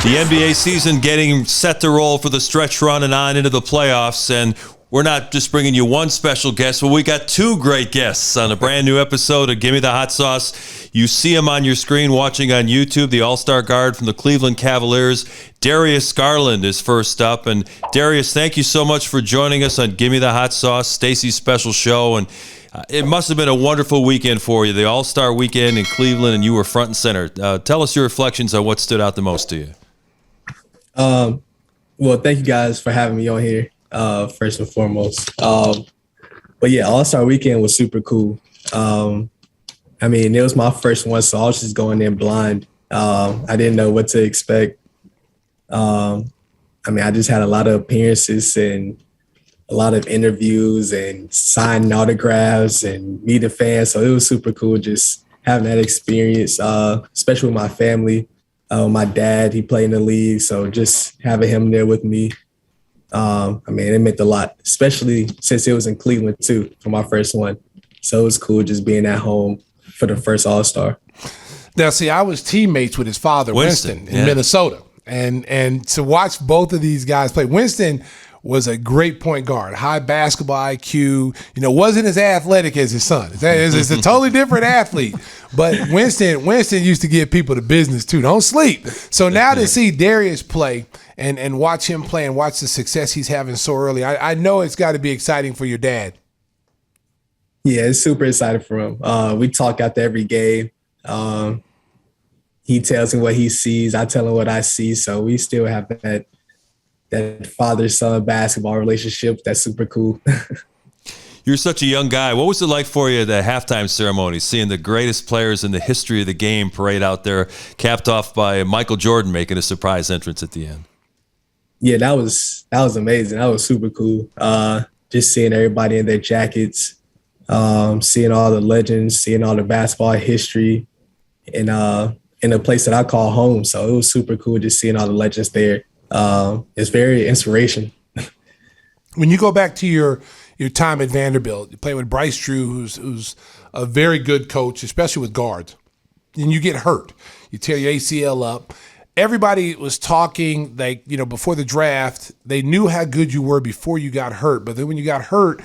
The NBA season getting set to roll for the stretch run and on into the playoffs, and we're not just bringing you one special guest, but we got two great guests on a brand new episode of Gimme the Hot Sauce. You see him on your screen watching on YouTube, the All-Star guard from the Cleveland Cavaliers. Darius Garland is first up. And Darius, thank you so much for joining us on Gimme the Hot Sauce, Stacey's special show. And it must have been a wonderful weekend for you, the All-Star weekend in Cleveland, and you were front and center. Tell us your reflections on what stood out the most to you. Well, thank you guys for having me on here, first and foremost. But yeah, All-Star Weekend was super cool. I mean, it was my first one, so I was just going in blind. I didn't know what to expect. I mean, I just had a lot of appearances and a lot of interviews and signing autographs and meeting fans. So it was super cool just having that experience, especially with my family. My dad, he played in the league, so just having him there with me, I mean, it meant a lot, especially since it was in Cleveland too for my first one. So it was cool just being at home for the first All-Star. Now, see, I was teammates with his father, Winston in Minnesota, and to watch both of these guys play. Winston was a great point guard, high basketball IQ, wasn't as athletic as his son. It's a totally different athlete. But Winston used to give people the business too. Don't sleep. So now to see Darius play and watch him play and watch the success he's having so early, I know it's got to be exciting for your dad. Yeah, it's super exciting for him. We talk after every game. He tells me what he sees. I tell him what I see. So we still have that father-son basketball relationship. That's super cool. You're such a young guy. What was it like for you at the halftime ceremony, seeing the greatest players in the history of the game parade out there, capped off by Michael Jordan making a surprise entrance at the end? Yeah, that was amazing. That was super cool. Just seeing everybody in their jackets, seeing all the legends, seeing all the basketball history in a place that I call home. So it was super cool just seeing all the legends there. It's very inspirational. When you go back to your time at Vanderbilt, you play with Bryce Drew, who's a very good coach, especially with guards, and you get hurt. You tear your ACL up. Everybody was talking, before the draft, they knew how good you were before you got hurt. But then when you got hurt,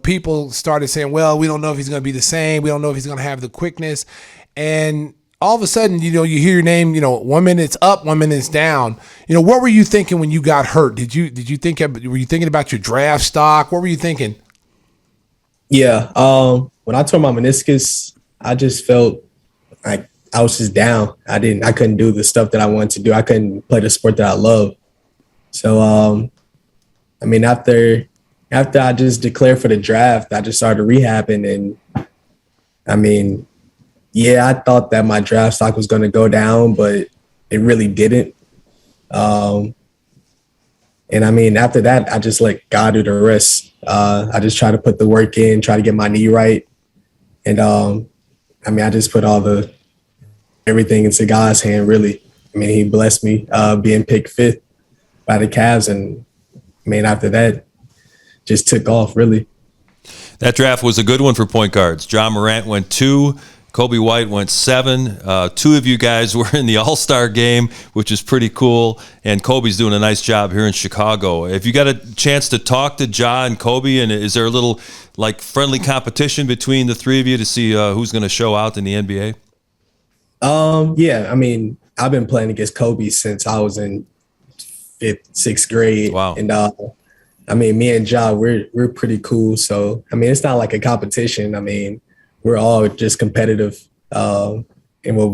people started saying, well, we don't know if he's going to be the same. We don't know if he's going to have the quickness. And all of a sudden, you hear your name, 1 minute's up, 1 minute's down. What were you thinking when you got hurt? Were you thinking about your draft stock? What were you thinking? Yeah. When I tore my meniscus, I just felt like I was just down. I couldn't do the stuff that I wanted to do. I couldn't play the sport that I love. So, I mean, after I just declared for the draft, I just started rehabbing, and I mean, yeah, I thought that my draft stock was going to go down, but it really didn't. And I mean, after that, I just let God do the rest. I just try to put the work in, try to get my knee right. And I mean, I just put everything into God's hand, really. I mean, he blessed me being picked 5th by the Cavs. And I mean, after that, just took off, really. That draft was a good one for point guards. John Morant went 2. Kobe White went 7. 2 of you guys were in the All-Star game, which is pretty cool. And Kobe's doing a nice job here in Chicago. Have you got a chance to talk to Ja and Kobe? And is there a little friendly competition between the three of you to see who's going to show out in the NBA? Yeah, I mean, I've been playing against Kobe since I was in 5th, 6th grade. Wow. And I mean, me and Ja, we're pretty cool. So I mean, it's not like a competition. I mean, we're all just competitive. And when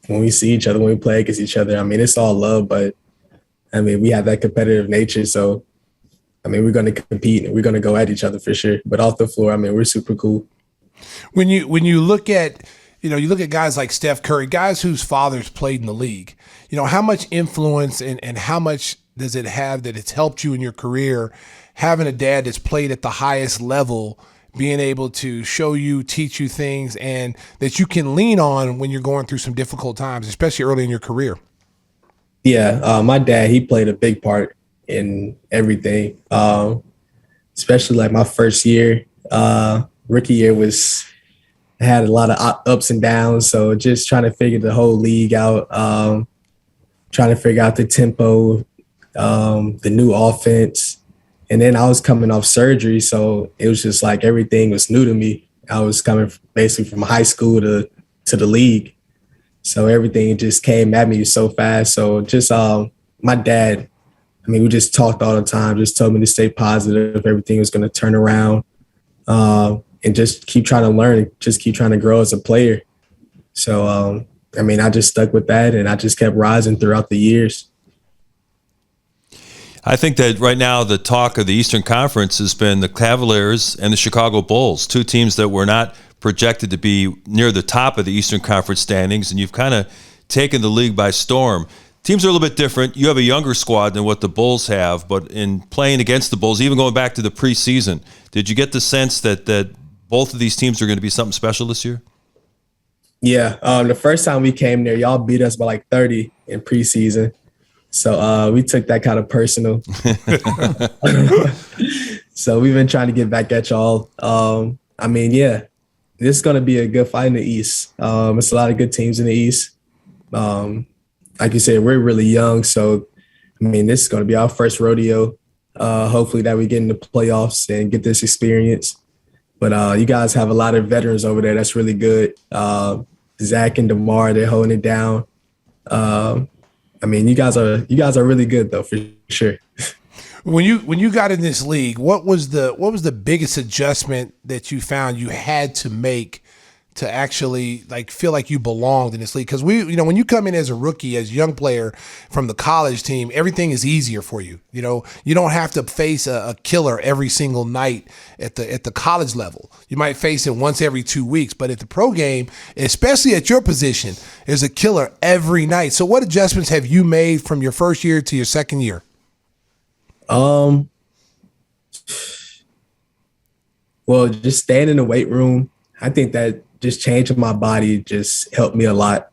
we see each other, when we play against each other, I mean, it's all love, but I mean, we have that competitive nature. So, I mean, we're going to compete and we're going to go at each other for sure. But off the floor, I mean, we're super cool. When you look at, you look at guys like Steph Curry, guys whose fathers played in the league, how much influence and how much does it have that it's helped you in your career, having a dad that's played at the highest level, being able to show you, teach you things, and that you can lean on when you're going through some difficult times, especially early in your career? Yeah, my dad, he played a big part in everything, especially like my first year. Rookie year had a lot of ups and downs, so just trying to figure the whole league out. trying to figure out the tempo, the new offense. And then I was coming off surgery, so it was just like everything was new to me. I was coming basically from high school to the league. So everything just came at me so fast. So just my dad, I mean, we just talked all the time, just told me to stay positive. Everything was going to turn around, and just keep trying to learn, just keep trying to grow as a player. So, I mean, I just stuck with that, and I just kept rising throughout the years. I think that right now the talk of the Eastern Conference has been the Cavaliers and the Chicago Bulls, two teams that were not projected to be near the top of the Eastern Conference standings, and you've kind of taken the league by storm. Teams are a little bit different. You have a younger squad than what the Bulls have, but in playing against the Bulls, even going back to the preseason, did you get the sense that both of these teams are going to be something special this year? Yeah, the first time we came there, y'all beat us by like 30 in preseason. So we took that kind of personal. So we've been trying to get back at y'all. I mean, yeah, this is going to be a good fight in the East. It's a lot of good teams in the East. Like you said, we're really young. So, I mean, this is going to be our first rodeo. Hopefully that we get in the playoffs and get this experience. But you guys have a lot of veterans over there. That's really good. Zach and DeMar, they're holding it down. I mean, you guys are really good though, for sure. When you got in this league, what was the biggest adjustment that you found you had to make to actually like feel like you belonged in this league? Because when you come in as a rookie, as a young player from the college team, everything is easier for you. You don't have to face a killer every single night at the college level. You might face it once every 2 weeks, but at the pro game, especially at your position, there's a killer every night. So what adjustments have you made from your first year to your second year? Well, just staying in the weight room, I think that just changing my body just helped me a lot.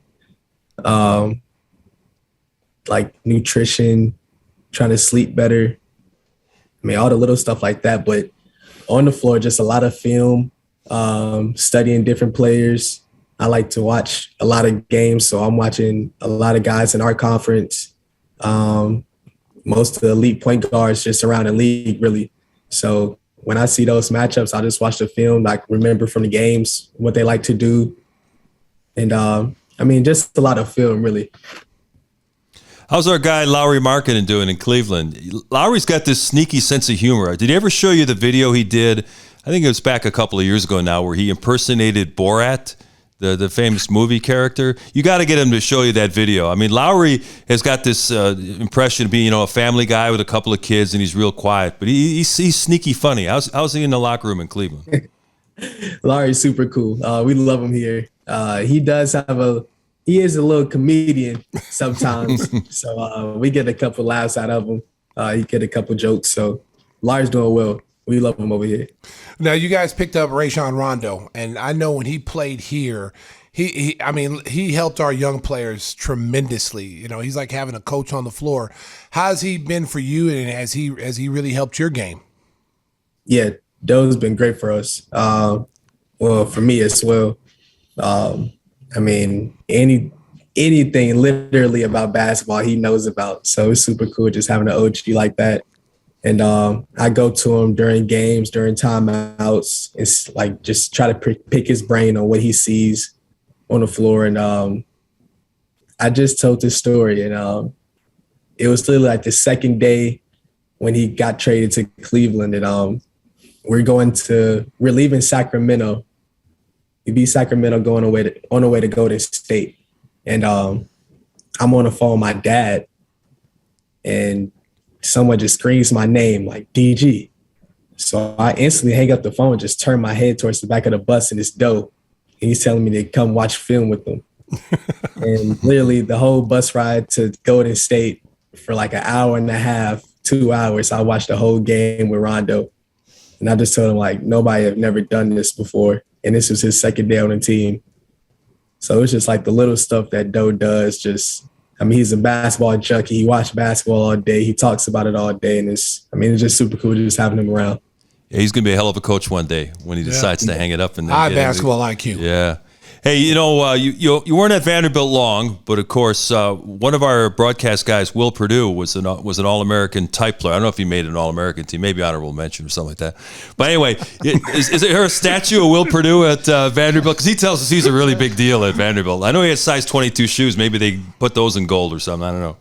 Like nutrition, trying to sleep better. I mean, all the little stuff like that. But on the floor, just a lot of film, studying different players. I like to watch a lot of games, so I'm watching a lot of guys in our conference. Most of the elite point guards just around the league, really. So when I see those matchups, I just watch the film, like remember from the games what they like to do. And I mean, just a lot of film, really. How's our guy Lowry Markkanen doing in Cleveland? Lowry's got this sneaky sense of humor. Did he ever show you the video he did? I think it was back a couple of years ago now, where he impersonated Borat, the famous movie character. You got to get him to show you that video. I mean, Lowry has got this impression of being, a family guy with a couple of kids, and he's real quiet, but he's sneaky funny. How's he in the locker room in Cleveland? Lowry's super cool. We love him here. He is a little comedian sometimes. So we get a couple laughs out of him. He get a couple jokes. So Lowry's doing well. We love him over here. Now, you guys picked up Rajon Rondo, and I know when he played here, he helped our young players tremendously. He's like having a coach on the floor. How's he been for you, and has he really helped your game? Yeah, Doe's been great for us. Well, for me as well. I mean, anything literally about basketball he knows about. So it's super cool just having an OG like that. And I go to him during games, during timeouts. It's like just try to pick his brain on what he sees on the floor. And I just told this story, and it was literally like the second day when he got traded to Cleveland. And we're leaving Sacramento. We beat Sacramento on the way to Golden State. And I'm on the phone with my dad, and someone just screams my name, like DG. So I instantly hang up the phone and just turn my head towards the back of the bus, and it's Doe. And he's telling me to come watch film with him. And literally the whole bus ride to Golden State for like an hour and a half, 2 hours, I watched the whole game with Rondo. And I just told him, like, nobody have never done this before. And this was his second day on the team. So it's just like the little stuff that Doe does. He's a basketball junkie. He watches basketball all day. He talks about it all day. And it's just super cool just having him around. Yeah, he's going to be a hell of a coach one day when he decides to hang it up. And then high basketball IQ. Yeah. Hey, you weren't at Vanderbilt long, but of course, one of our broadcast guys, Will Perdue, was an All-American type player. I don't know if he made an All-American team, maybe honorable mention or something like that. But anyway, is there a statue of Will Perdue at Vanderbilt? Because he tells us he's a really big deal at Vanderbilt. I know he has size 22 shoes. Maybe they put those in gold or something. I don't know.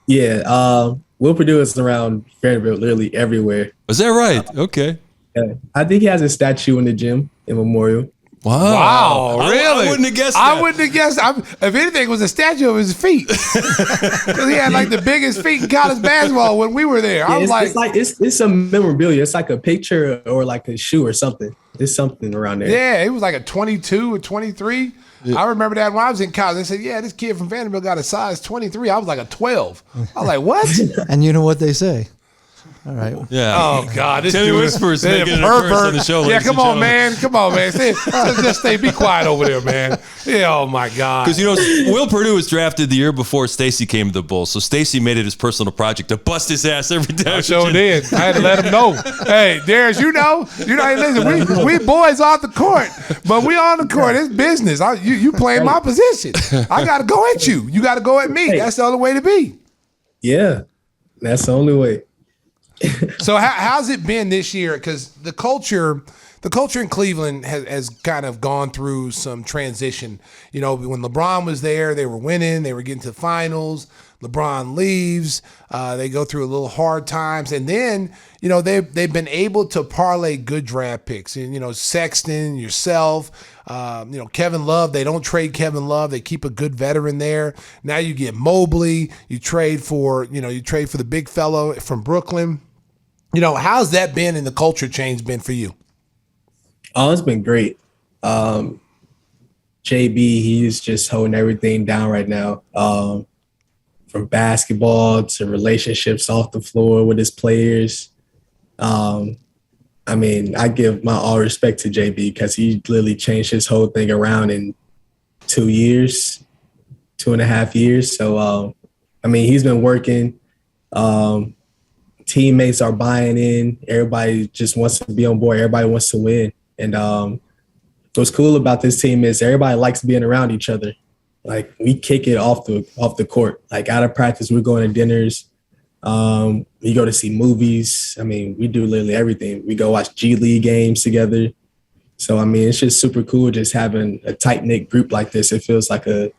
Yeah, Will Perdue is around Vanderbilt literally everywhere. Is that right? Okay. Yeah. I think he has a statue in the gym in memorial. Wow, really? I wouldn't have guessed that. I wouldn't have guessed. If anything, it was a statue of his feet. Because he had like the biggest feet in college basketball when we were there. Yeah, it's some memorabilia. It's like a picture or like a shoe or something. There's something around there. Yeah, it was like a 22 or 23. Yeah. I remember that when I was in college. They said, yeah, this kid from Vanderbilt got a size 23. I was like a 12. I was like, what? And you know what they say. All right. Yeah. Oh God. This Timmy Whispers making an appearance on the show. Yeah. Come on, man. Just stay. Be quiet over there, man. Yeah. Oh my God. Because Will Perdue was drafted the year before Stacey came to the Bulls, so Stacey made it his personal project to bust his ass every day. I sure did. I had to let him know. Hey, Darius, hey, listen, we boys off the court, but we on the court. It's business. You playing my position. I got to go at you. You got to go at me. That's the only way to be. Yeah, that's the only way. So how's it been this year? Because the culture in Cleveland has kind of gone through some transition. When LeBron was there, they were winning, they were getting to the finals. LeBron leaves, they go through a little hard times, and then they've been able to parlay good draft picks. And Sexton, yourself, Kevin Love. They don't trade Kevin Love. They keep a good veteran there. Now you get Mobley. You trade for the big fellow from Brooklyn. How's that been and the culture change been for you? Oh, it's been great. JB, he's just holding everything down right now. From basketball to relationships off the floor with his players. I give my all respect to JB because he literally changed his whole thing around in 2.5 years. So, he's been working. Teammates are buying in. Everybody just wants to be on board. Everybody wants to win. And what's cool about this team is everybody likes being around each other. Like, we kick it off the court. Like, out of practice, we're going to dinners. We go to see movies. We do literally everything. We go watch G League games together. So, it's just super cool just having a tight-knit group like this. It feels like an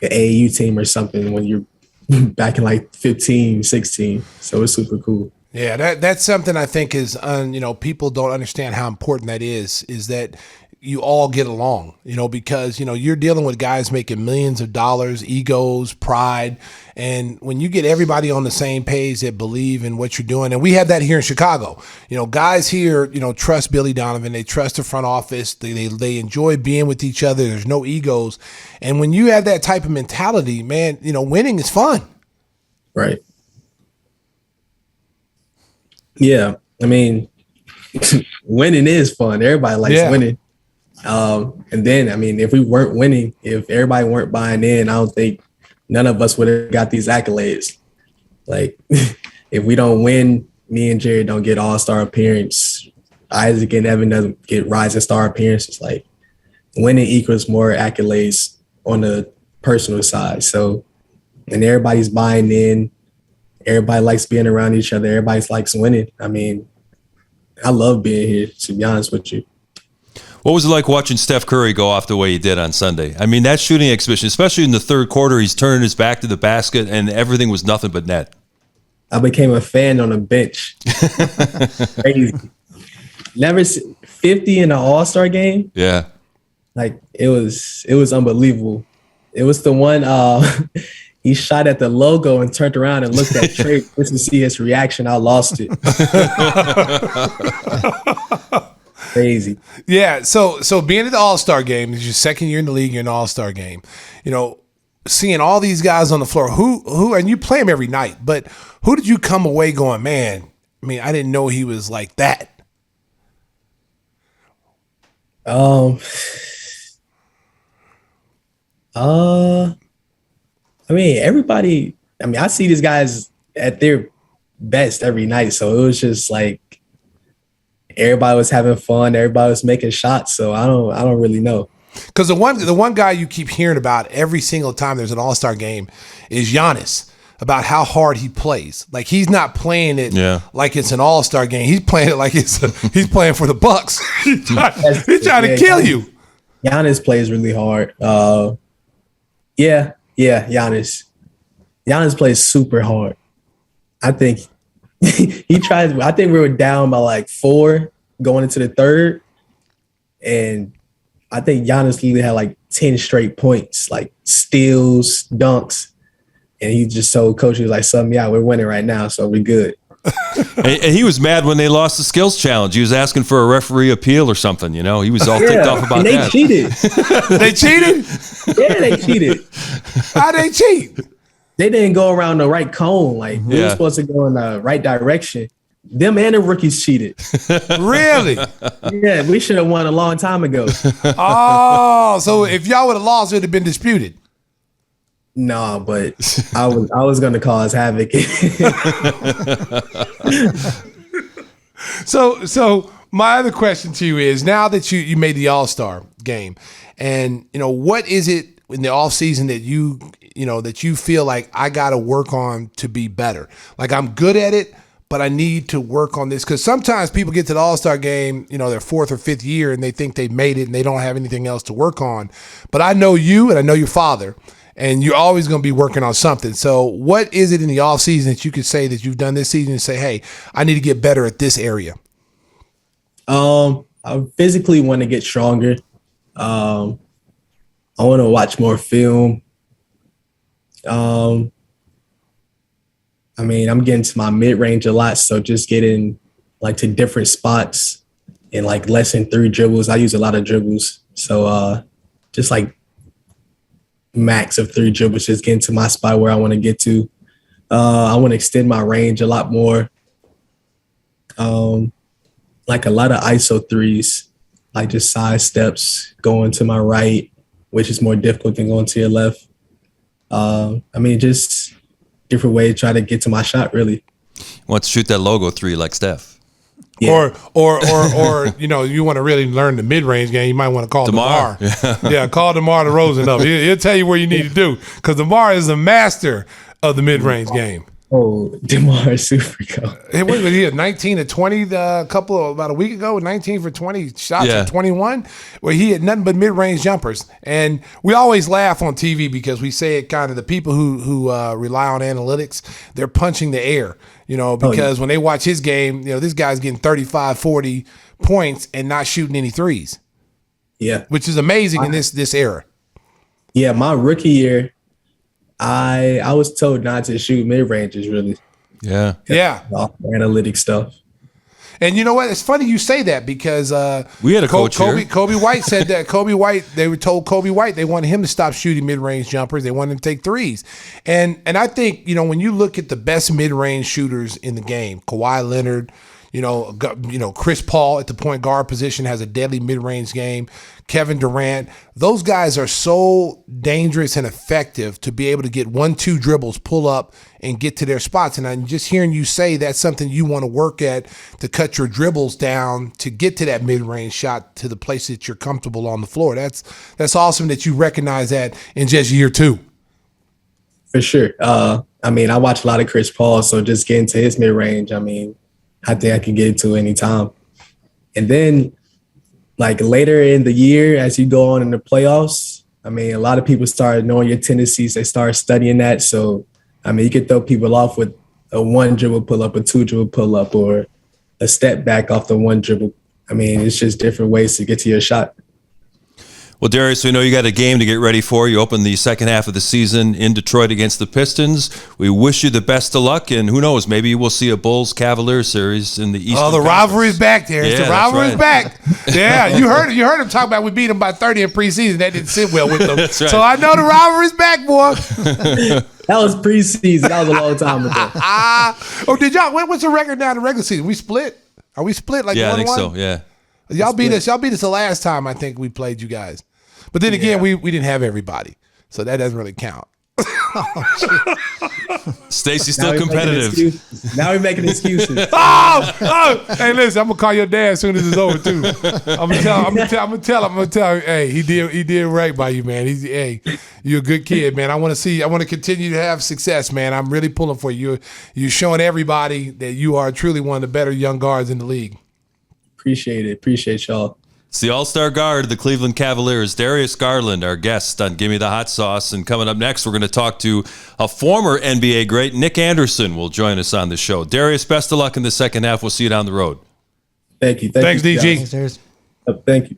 AAU team or something when you're back in like 15, 16. So it's super cool. Yeah, that's something I think is, people don't understand how important that is that you all get along, because, you're dealing with guys making millions of dollars, egos, pride. And when you get everybody on the same page that believe in what you're doing, and we have that here in Chicago, guys here, trust Billy Donovan. They trust the front office. They enjoy being with each other. There's no egos. And when you have that type of mentality, man, winning is fun. Right. Yeah. Winning is fun. Everybody likes winning. And then, if we weren't winning, if everybody weren't buying in, I don't think none of us would have got these accolades. Like, if we don't win, me and Jerry don't get all-star appearance. Isaac and Evan doesn't get rising star appearances. Like, winning equals more accolades on the personal side. So, and everybody's buying in. Everybody likes being around each other. Everybody likes winning. I love being here, to be honest with you. What was it like watching Steph Curry go off the way he did on Sunday? That shooting exhibition, especially in the third quarter, he's turning his back to the basket and everything was nothing but net. I became a fan on the bench. Crazy. Never 50 in an All-Star game. Yeah. Like, it was unbelievable. It was the one he shot at the logo and turned around and looked at Trey just to see his reaction. I lost it. Crazy. Yeah. So being at the All-Star game, is your second year in the league, you're in the All-Star game. Seeing all these guys on the floor, who and you play them every night, but who did you come away going, man, I didn't know he was like that? Everybody, I see these guys at their best every night. So it was just like, everybody was having fun. Everybody was making shots. So I don't really know. Because the one guy you keep hearing about every single time there's an All-Star game is Giannis, about how hard he plays. Like, he's not playing it like it's an All-Star game. He's playing it like he's playing for the Bucks. He's trying to kill you. Giannis plays really hard. Giannis. Giannis plays super hard. I think he tries. I think we were down by like 4 going into the third, and I think Giannis literally had like 10 straight points, like steals, dunks, and he just told coach, he was like, "Son, yeah, we're winning right now, so we're good." And he was mad when they lost the skills challenge. He was asking for a referee appeal or something. He was all ticked off about they that. Cheated. They cheated? Yeah, they cheated. How'd they cheat? They didn't go around the right cone. Like, we were supposed to go in the right direction. Them and the rookies cheated. Really? Yeah, we should have won a long time ago. Oh, so if y'all would have lost, it would have been disputed. No, but I was going to cause havoc. So my other question to you is, now that you made the All-Star game, and what is it in the off season that you feel like I got to work on to be better? Like, I'm good at it, but I need to work on this, because sometimes people get to the All-Star game, their 4th or 5th year, and they think they've made it and they don't have anything else to work on. But I know you, and I know your father, and you're always going to be working on something. So what is it in the off season that you could say that you've done this season and say, hey, I need to get better at this area? I physically want to get stronger. I want to watch more film. I'm getting to my mid-range a lot, so just getting like to different spots and like less than 3 dribbles. I use a lot of dribbles, so just like max of 3 dribbles, just getting to my spot where I want to get to. I want to extend my range a lot more. Like a lot of ISO 3s, like just side steps going to my right, which is more difficult than going to your left. Just different way to try to get to my shot, really. Wants to shoot that logo 3 like Steph. Yeah. Or you want to really learn the mid-range game, you might want to call DeMar. Call DeMar DeRozan up. He'll tell you where you need to do, because DeMar is the master of the mid-range game. Oh, DeMar is super cool. He had 19 to 20 about a week ago, 19 for 20 shots at 21, where he had nothing but mid-range jumpers. And we always laugh on TV because we say it kind of, the people who rely on analytics, they're punching the air, because when they watch his game, this guy's getting 35, 40 points and not shooting any threes. Yeah. Which is amazing in this era. Yeah, my rookie year, I was told not to shoot mid-ranges, really. Yeah. Analytic stuff. And you know what? It's funny you say that, because we had a coach here. Kobe White said that. They were told Kobe White they wanted him to stop shooting mid-range jumpers. They wanted him to take threes. And I think, when you look at the best mid-range shooters in the game, Kawhi Leonard, Chris Paul at the point guard position has a deadly mid-range game. Kevin Durant, those guys are so dangerous and effective to be able to get 1-2 dribbles, pull up, and get to their spots. And I'm just hearing you say that's something you want to work at, to cut your dribbles down to get to that mid-range shot, to the place that you're comfortable on the floor. That's awesome that you recognize that in just year 2. For sure. I watch a lot of Chris Paul, so just getting to his mid-range, I think I can get it to any time. And then, like later in the year, as you go on in the playoffs, a lot of people start knowing your tendencies. They start studying that. So, you can throw people off with a 1 dribble pull up, a 2 dribble pull up, or a step back off the 1 dribble. It's just different ways to get to your shot. Well, Darius, we know you got a game to get ready for. You open the second half of the season in Detroit against the Pistons. We wish you the best of luck, and who knows, maybe we'll see a Bulls-Cavaliers series in the Eastern Oh, the rivalry's back, Darius. Yeah, the rivalry's right. back. Yeah, you heard him talk about we beat them by 30 in preseason. That didn't sit well with them. That's right. So I know the rivalry's back, boy. That was preseason. That was a long time ago. Did y'all? What's the record now in the regular season? We split? Are we split like 1-1? Yeah, I think so, yeah. Y'all beat us. Y'all beat us the last time I think we played you guys. But then again, we didn't have everybody, so that doesn't really count. Stacey's still competitive. Now we're making excuses. Hey, listen, I'm gonna call your dad as soon as it's over too. I'm gonna tell him. Hey, he did right by you, man. Hey, you're a good kid, man. I want to continue to have success, man. I'm really pulling for you. You're showing everybody that you are truly one of the better young guards in the league. Appreciate it. Appreciate y'all. It's the all-star guard of the Cleveland Cavaliers, Darius Garland, our guest on Gimme the Hot Sauce. And coming up next, we're going to talk to a former NBA great, Nick Anderson, will join us on the show. Darius, best of luck in the second half. We'll see you down the road. Thank you. Thanks, you, DG. Thanks, Darius. Thank you.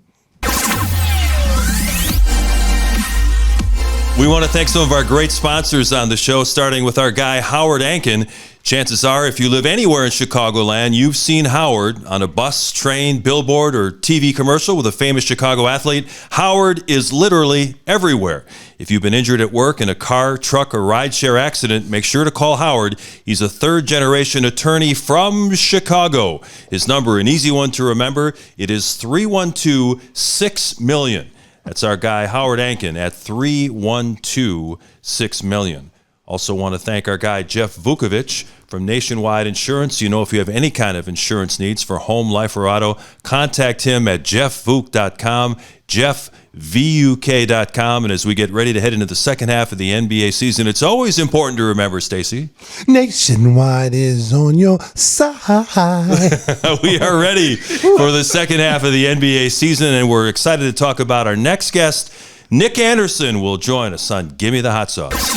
We want to thank some of our great sponsors on the show, starting with our guy, Howard Ankin. Chances are, if you live anywhere in Chicagoland, you've seen Howard on a bus, train, billboard, or TV commercial with a famous Chicago athlete. Howard is literally everywhere. If you've been injured at work in a car, truck, or rideshare accident, make sure to call Howard. He's a third-generation attorney from Chicago. His number, an easy one to remember, it is 312-6-million. That's our guy, Howard Ankin, at 312-6-million. Also want to thank our guy, Jeff Vukovic from Nationwide Insurance. You know, if you have any kind of insurance needs for home, life, or auto, contact him at jeffvuk.com, jeffvuk.com. And as we get ready to head into the second half of the NBA season, it's always important to remember, Stacey. Nationwide is on your side. We are ready for the second half of the NBA season, and we're excited to talk about our next guest. Nick Anderson will join us on Gimme the Hot Sauce.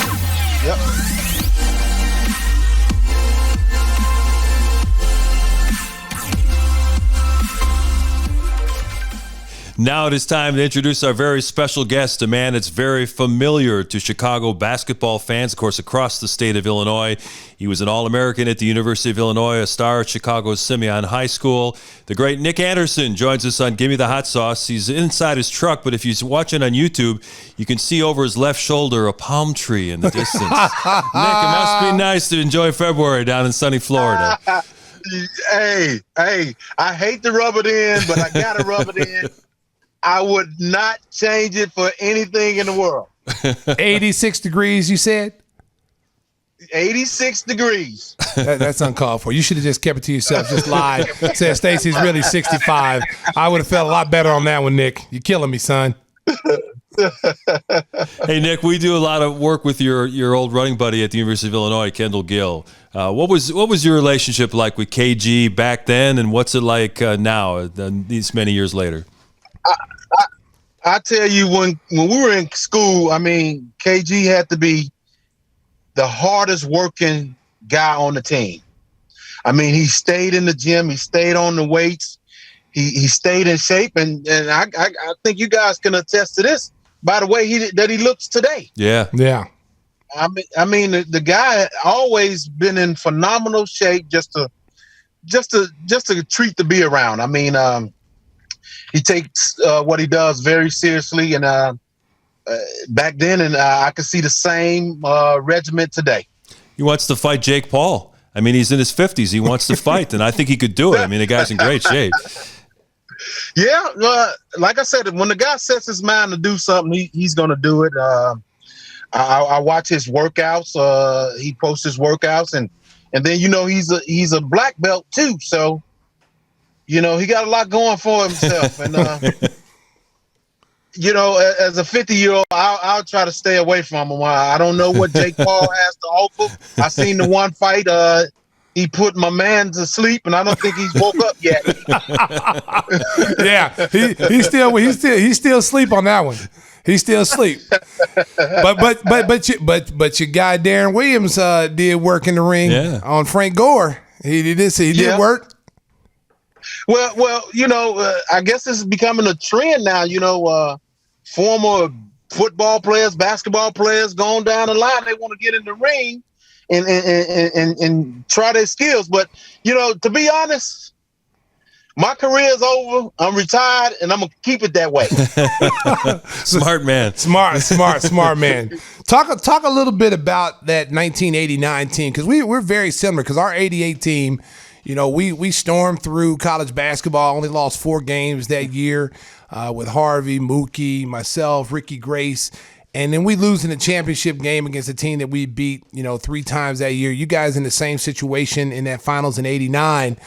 Yep. Now it is time to introduce our very special guest, a man that's very familiar to Chicago basketball fans, of course, across the state of Illinois. He was an All-American at the University of Illinois, a star at Chicago's Simeon High School. The great Nick Anderson joins us on Gimme the Hot Sauce. He's inside his truck, but if you're watching on YouTube, you can see over his left shoulder a palm tree in the distance. Nick, it must be nice to enjoy February down in sunny Florida. Hey, I hate to rub it in, but I got to rub it in. I would not change it for anything in the world. 86 degrees, you said? 86 degrees. That's uncalled for. You should have just kept it to yourself, just lied. Said Stacey's really 65. I would have felt a lot better on that one, Nick. You're killing me, son. Hey, Nick, we do a lot of work with your old running buddy at the University of Illinois, Kendall Gill. What was your relationship like with KG back then, and what's it like now, these many years later? I tell you, when we were in school, I mean, KG had to be the hardest working guy on the team. I mean, he stayed in the gym, he stayed on the weights, he stayed in shape, and I think you guys can attest to this by the way that he looks today. Yeah. I mean, the guy always been in phenomenal shape, just a treat to be around. I mean, he takes what he does very seriously, and back then, and I can see the same regiment today. He wants to fight Jake Paul. I mean, he's in his 50s. He wants to fight, and I think he could do it. I mean, the guy's in great shape. Yeah, like I said, when the guy sets his mind to do something, he's going to do it. I watch his workouts. He posts his workouts, and then he's a black belt too. So he got a lot going for himself. And as a 50-year-old, I'll try to stay away from him. I don't know what Jake Paul has to offer. I seen the one fight. He put my man to sleep, and I don't think he's woke up yet. Yeah, he still asleep on that one. He's still asleep. But your guy Darren Williams did work in the ring on Frank Gore. He did work. Well, I guess this is becoming a trend now. Former football players, basketball players going down the line, they want to get in the ring and try their skills. But to be honest, my career is over. I'm retired, and I'm gonna keep it that way. Smart man. Smart man. Talk a little bit about that 1989 team, because we're very similar. Because our '88 team, we stormed through college basketball. Only lost 4 games that year with Harvey, Mookie, myself, Ricky Grace. and then we lose in the championship game against a team that we beat, 3 times that year. You guys in the same situation in that finals in '89.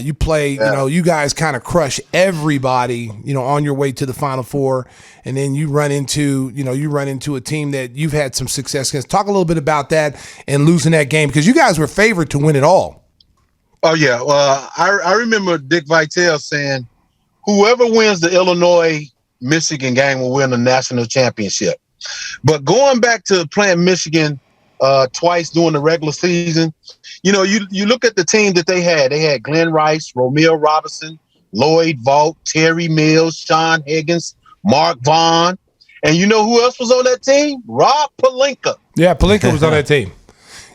You play, you guys kind of crush everybody, on your way to the Final Four, and then you run into a team that you've had some success against. Talk a little bit about that and losing that game, because you guys were favored to win it all. Oh yeah, I remember Dick Vitale saying, "Whoever wins the Illinois-Michigan game will win the national championship." But going back to playing Michigan twice during the regular season, you look at the team that they had. They had Glenn Rice, Romeo Robinson, Lloyd Vaught, Terry Mills, Sean Higgins, Mark Vaughn. And you know who else was on that team? Rob Pelinka. Yeah, Pelinka was on that team.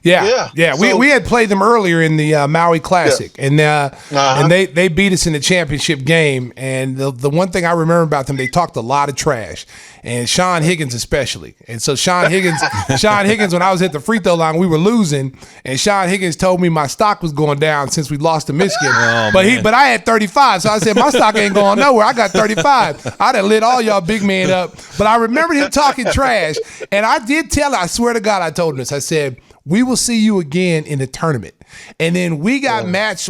Yeah. So, we had played them earlier in the Maui Classic, and they beat us in the championship game. And the one thing I remember about them, they talked a lot of trash, and Sean Higgins especially. And so Sean Higgins, when I was at the free throw line, we were losing, and Sean Higgins told me my stock was going down since we lost to Michigan. But I had 35, so I said my stock ain't going nowhere. I got 35. I'd have lit all y'all big men up. But I remembered him talking trash, and I did tell him. I swear to God, I told him this. I said, "We will see you again in the tournament." And then we got matched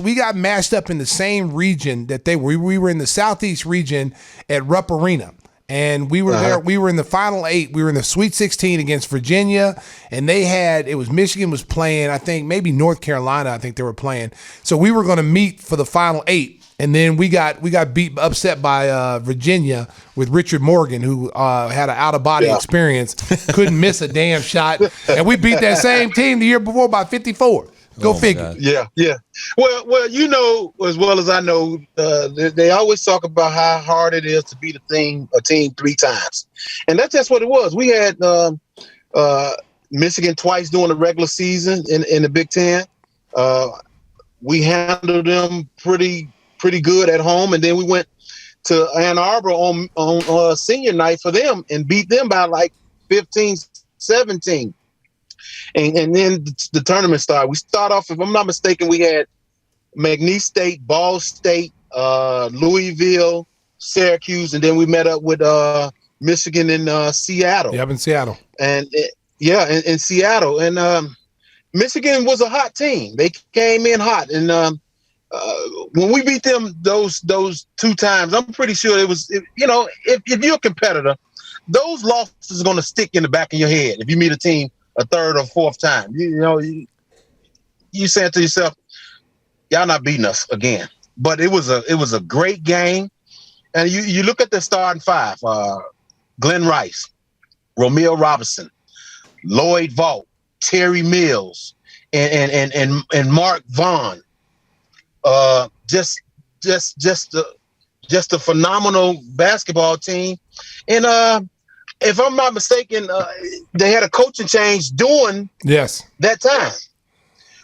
up in the same region that they were. We were in the Southeast region at Rupp Arena. And we were there. We were in the Final 8. We were in the Sweet 16 against Virginia. And Michigan was playing, I think, maybe North Carolina, I think they were playing. So we were going to meet for the Final 8. And then we got upset by Virginia with Richard Morgan, who had an out-of-body experience, couldn't miss a damn shot. And we beat that same team the year before by 54. Go figure. Yeah. Well, as well as I know, they always talk about how hard it is to beat a team 3 times. And that's just what it was. We had Michigan twice during the regular season in the Big Ten. We handled them pretty good at home, and then we went to Ann Arbor on senior night for them and beat them by like 15-17. And then the tournament started. We start off, if I'm not mistaken, we had McNeese State, Ball State, Louisville, Syracuse, and then we met up with Michigan in Seattle. Yep, in Seattle. And in Seattle. And Michigan was a hot team. They came in hot, and when we beat them those 2 times, I'm pretty sure it was. If you're a competitor, those losses are going to stick in the back of your head. If you meet a team a 3rd or 4th time, you saying to yourself, "Y'all not beating us again." But it was a great game, and you look at the starting 5: Glenn Rice, Romeo Robinson, Lloyd Vaught, Terry Mills, and Mark Vaughn. Just a phenomenal basketball team. And if I'm not mistaken, they had a coaching change during that time.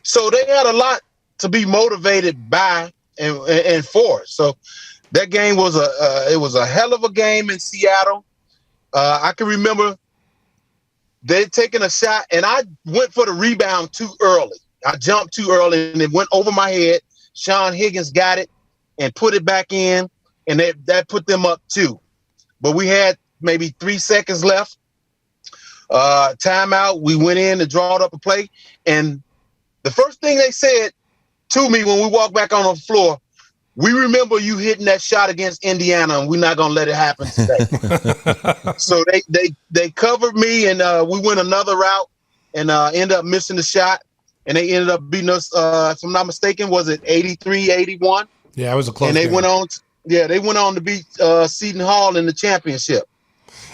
So they had a lot to be motivated by and for. So that game was a hell of a game in Seattle. I can remember they taking a shot, and I went for the rebound too early. I jumped too early, and it went over my head. Sean Higgins got it and put it back in, and that put them up 2. But we had maybe 3 seconds left. Timeout. We went in and drawed up a play. And the first thing they said to me when we walked back on the floor, "We remember you hitting that shot against Indiana, and we're not going to let it happen today." So they covered me, and we went another route and ended up missing the shot. And they ended up beating us, if I'm not mistaken, was it 83-81? Yeah, it was a close game. And they went on to beat Seton Hall in the championship.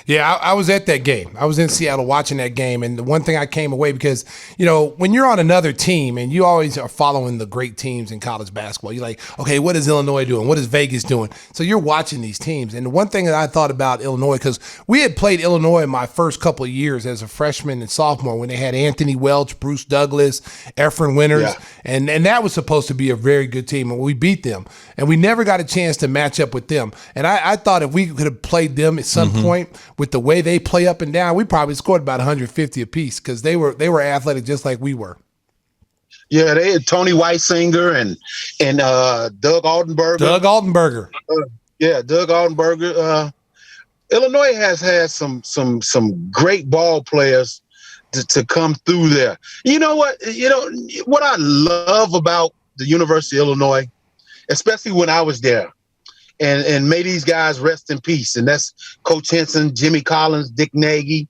Yeah, I was at that game. I was in Seattle watching that game, and the one thing I came away, because, when you're on another team and you always are following the great teams in college basketball, you're like, okay, what is Illinois doing? What is Vegas doing? So you're watching these teams. And the one thing that I thought about Illinois, because we had played Illinois in my first couple of years as a freshman and sophomore when they had Anthony Welch, Bruce Douglas, Efren Winters, and that was supposed to be a very good team, and we beat them. And we never got a chance to match up with them. And I thought if we could have played them at some point, with the way they play up and down, we probably scored about 150 apiece, because they were athletic just like we were. Yeah, they had Tony Weisinger and Doug Altenberger. Doug Altenberger. Doug Altenberger. Illinois has had some great ball players to come through there. You know what? What I love about the University of Illinois, especially when I was there, and may these guys rest in peace. And that's Coach Henson, Jimmy Collins, Dick Nagy.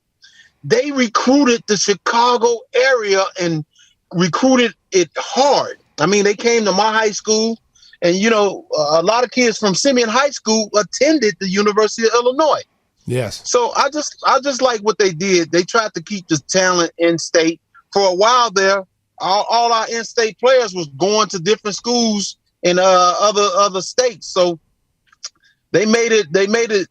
They recruited the Chicago area and recruited it hard. I mean, they came to my high school, and a lot of kids from Simeon High School attended the University of Illinois. Yes. So I just like what they did. They tried to keep the talent in state. For a while there, all our in-state players was going to different schools in other states. So they made it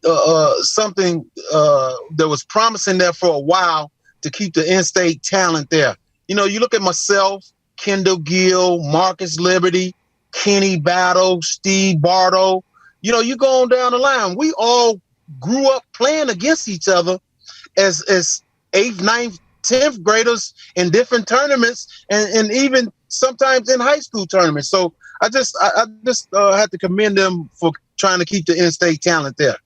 something that was promising there for a while to keep the in-state talent there. You look at myself, Kendall Gill, Marcus Liberty, Kenny Battle, Steve Bardo. You go on down the line. We all grew up playing against each other as 8th, 9th, 10th graders in different tournaments and even sometimes in high school tournaments. So I just had to commend them for trying to keep the in-state talent there.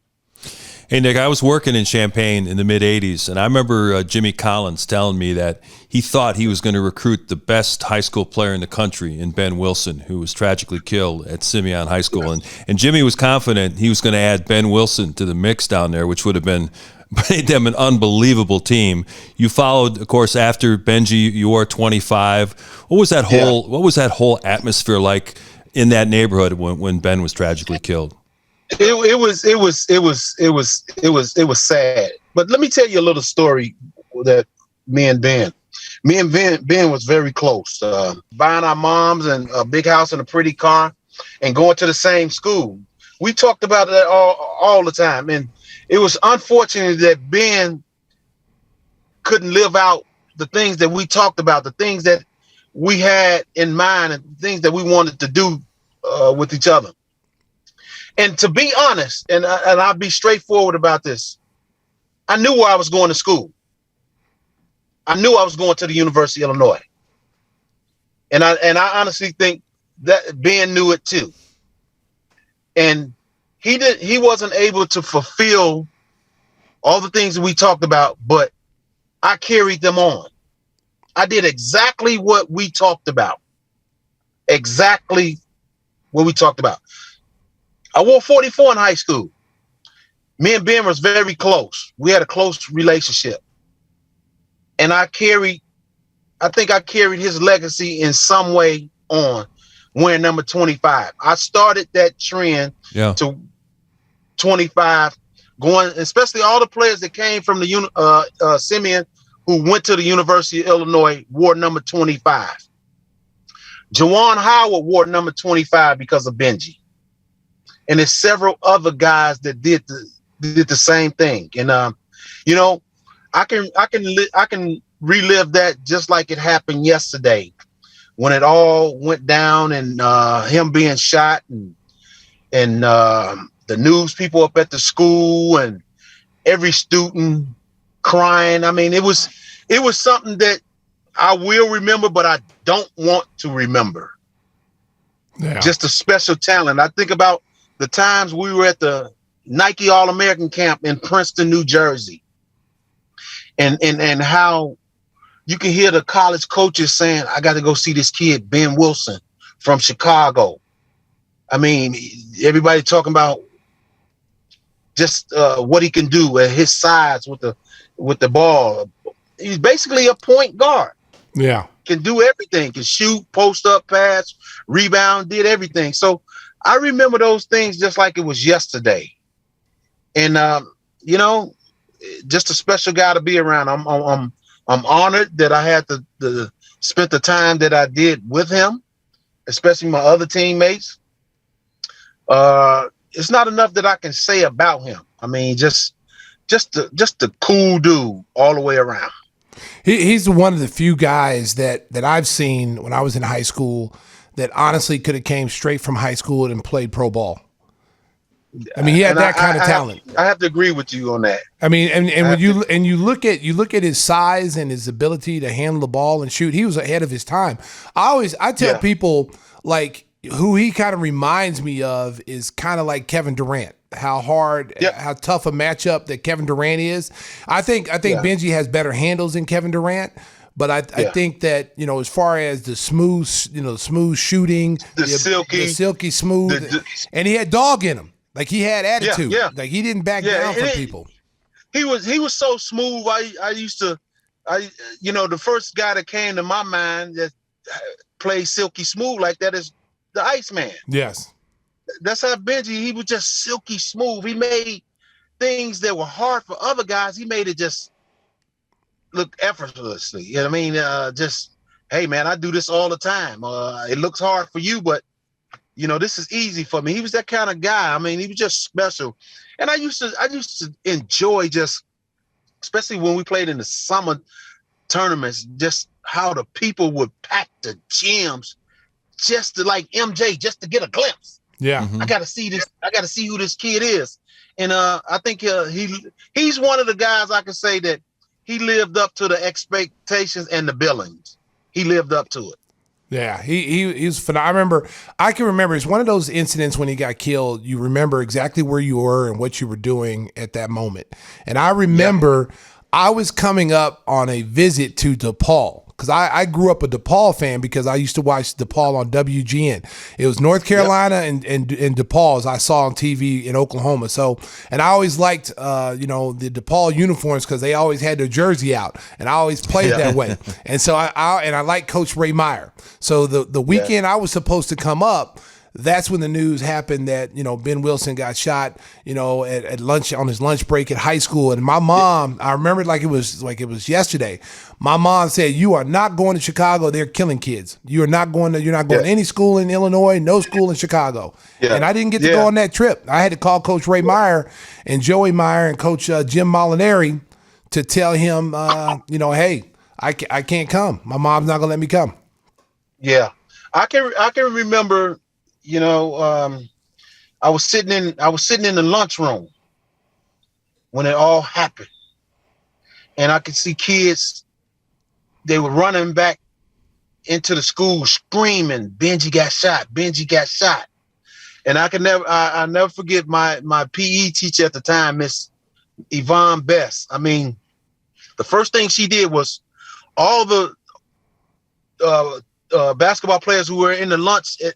Hey, Nick, I was working in Champaign in the mid-'80s, and I remember Jimmy Collins telling me that he thought he was going to recruit the best high school player in the country in Ben Wilson, who was tragically killed at Simeon High School. And Jimmy was confident he was going to add Ben Wilson to the mix down there, which would have made them an unbelievable team. You followed, of course, after Benji, you wore 25. What was that whole atmosphere like in that neighborhood when Ben was tragically killed? It was sad. But let me tell you a little story that me and Ben was very close. Buying our moms and a big house and a pretty car and going to the same school. We talked about that all the time. And it was unfortunate that Ben couldn't live out the things that we talked about, the things that we had in mind and things that we wanted to do with each other. And to be honest, and I'll be straightforward about this, I knew where I was going to school. I knew I was going to the University of Illinois. And I honestly think that Ben knew it too. And he wasn't able to fulfill all the things that we talked about, but I carried them on. I did exactly what we talked about. Exactly what we talked about. I wore 44 in high school. Me and Ben was very close. We had a close relationship. And I think I carried his legacy in some way on wearing number 25. I started that trend to 25, going, especially all the players that came from the Simeon who went to the University of Illinois wore number 25. Jawan Howard wore number 25 because of Benji. And there's several other guys that did the same thing. And I can relive that just like it happened yesterday when it all went down and him being shot and the news people up at the school and every student crying. I mean, it was something that I will remember, but I don't want to remember. Yeah. Just a special talent. I think about the times we were at the Nike All-American camp in Princeton, New Jersey, and how you can hear the college coaches saying, I got to go see this kid, Ben Wilson from Chicago. I mean, everybody talking about just what he can do at his size with the ball. He's basically a point guard. Yeah. Can do everything, can shoot, post up, pass, rebound, did everything. So I remember those things just like it was yesterday. And, just a special guy to be around. I'm honored that I had to spend the time that I did with him, especially my other teammates. It's not enough that I can say about him. I mean, just a cool dude all the way around. He's one of the few guys that I've seen when I was in high school that honestly could have came straight from high school and played pro ball. I mean, he had that kind of talent. I have to agree with you on that. I mean, and when you look at his size and his ability to handle the ball and shoot, he was ahead of his time. I tell people, like, who he kind of reminds me of is kind of like Kevin Durant. How hard, how tough a matchup that Kevin Durant is. I think Benji has better handles than Kevin Durant. But I think that, as far as the smooth, smooth shooting, the silky smooth, and he had dog in him. Like he had attitude. Like he didn't back down from people. He was so smooth. The first guy that came to my mind that plays silky smooth like that is the Iceman. Yes. That's how Benji, he was just silky smooth. He made things that were hard for other guys. He made it just look effortlessly. You know what I mean? Just, hey man, I do this all the time. It looks hard for you, but this is easy for me. He was that kind of guy. I mean, he was just special. And I used to enjoy just, especially when we played in the summer tournaments, just how the people would pack the gyms just to like MJ, just to get a glimpse. Yeah. I got to see this. I got to see who this kid is. And I think he's one of the guys I can say that he lived up to the expectations and the billings. He lived up to it. Yeah, he was phenomenal. I can remember it's one of those incidents when he got killed. You remember exactly where you were and what you were doing at that moment. And I remember I was coming up on a visit to DePaul because I grew up a DePaul fan because I used to watch DePaul on WGN. It was North Carolina and DePaul, as I saw on TV in Oklahoma. So, and I always liked, the DePaul uniforms because they always had their jersey out, and I always played that way. And so I like Coach Ray Meyer. So the weekend I was supposed to come up, that's when the news happened that, Ben Wilson got shot, at lunch on his lunch break at high school. And my mom, I remember it like it was yesterday. My mom said, "You are not going to Chicago. They're killing kids. You're not going to any school in Illinois, no school in Chicago." Yeah. And I didn't get to go on that trip. I had to call Coach Ray Meyer and Joey Meyer and Coach Jim Molinari to tell him, hey, I can't come. My mom's not going to let me come. Yeah. I can remember, I was sitting in the lunchroom when it all happened, and I could see kids. They were running back into the school screaming, "Benji got shot! Benji got shot!" And I never forget my PE teacher at the time, Miss Yvonne Best. I mean, the first thing she did was all the basketball players who were in the lunch at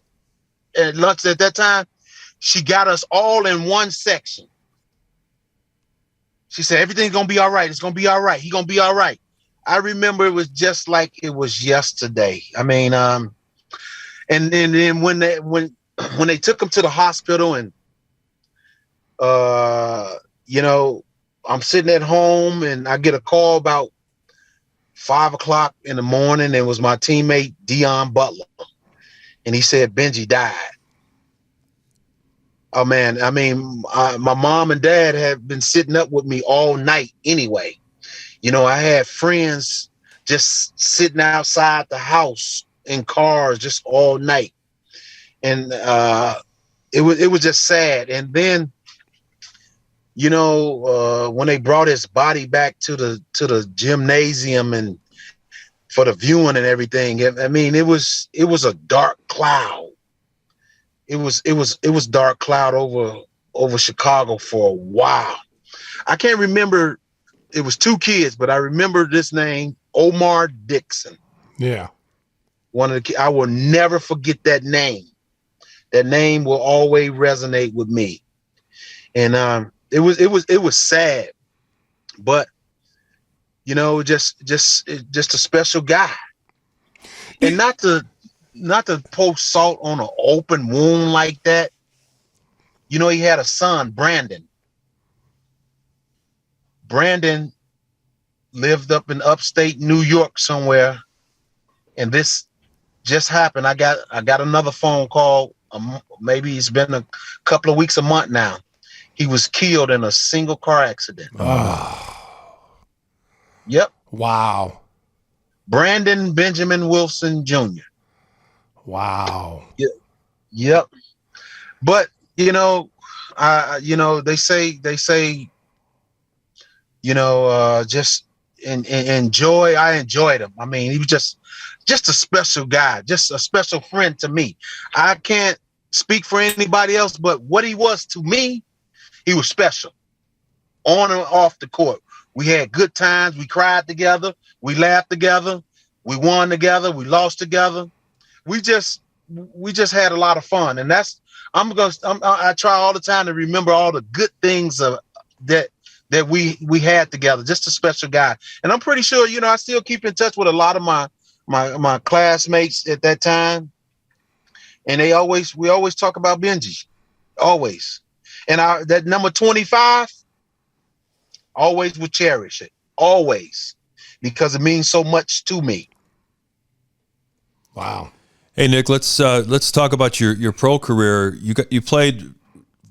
that time, she got us all in one section. She said, "Everything's gonna be all right. It's gonna be all right. He's gonna be all right." I remember it was just like it was yesterday. I mean, and then when they took him to the hospital, and I'm sitting at home and I get a call about 5:00 in the morning. It was my teammate Dion Butler, and he said Benji died. Oh man, I mean, my mom and dad have been sitting up with me all night anyway. I had friends just sitting outside the house in cars just all night, and it was just sad. And then, when they brought his body back to the gymnasium and for the viewing and everything, I mean, it was a dark cloud. It was dark cloud over Chicago for a while. I can't remember. It was two kids, but I remember this name, Omar Dixon. Yeah. I will never forget that name. That name will always resonate with me. And it was sad, but just a special guy. And not to pour salt on an open wound like that. He had a son, Brandon. Brandon lived up in upstate New York somewhere, and this just happened. I got another phone call. Maybe it's been a couple of weeks, a month now. He was killed in a single car accident. Oh. Yep. Wow. Brandon Benjamin Wilson Jr. Wow. Yep. But they say, just enjoy. I enjoyed him. I mean, he was just a special guy, just a special friend to me. I can't speak for anybody else, but what he was to me, he was special on and off the court. We had good times. We cried together. We laughed together. We won together. We lost together. We just had a lot of fun. And that's, I try all the time to remember all the good things that we had together. Just a special guy. And I'm pretty sure, I still keep in touch with a lot of my classmates at that time. And we always talk about Benji. Always. And that number 25, always would cherish it. Always. Because it means so much to me. Wow. Hey Nick, let's talk about your pro career. You played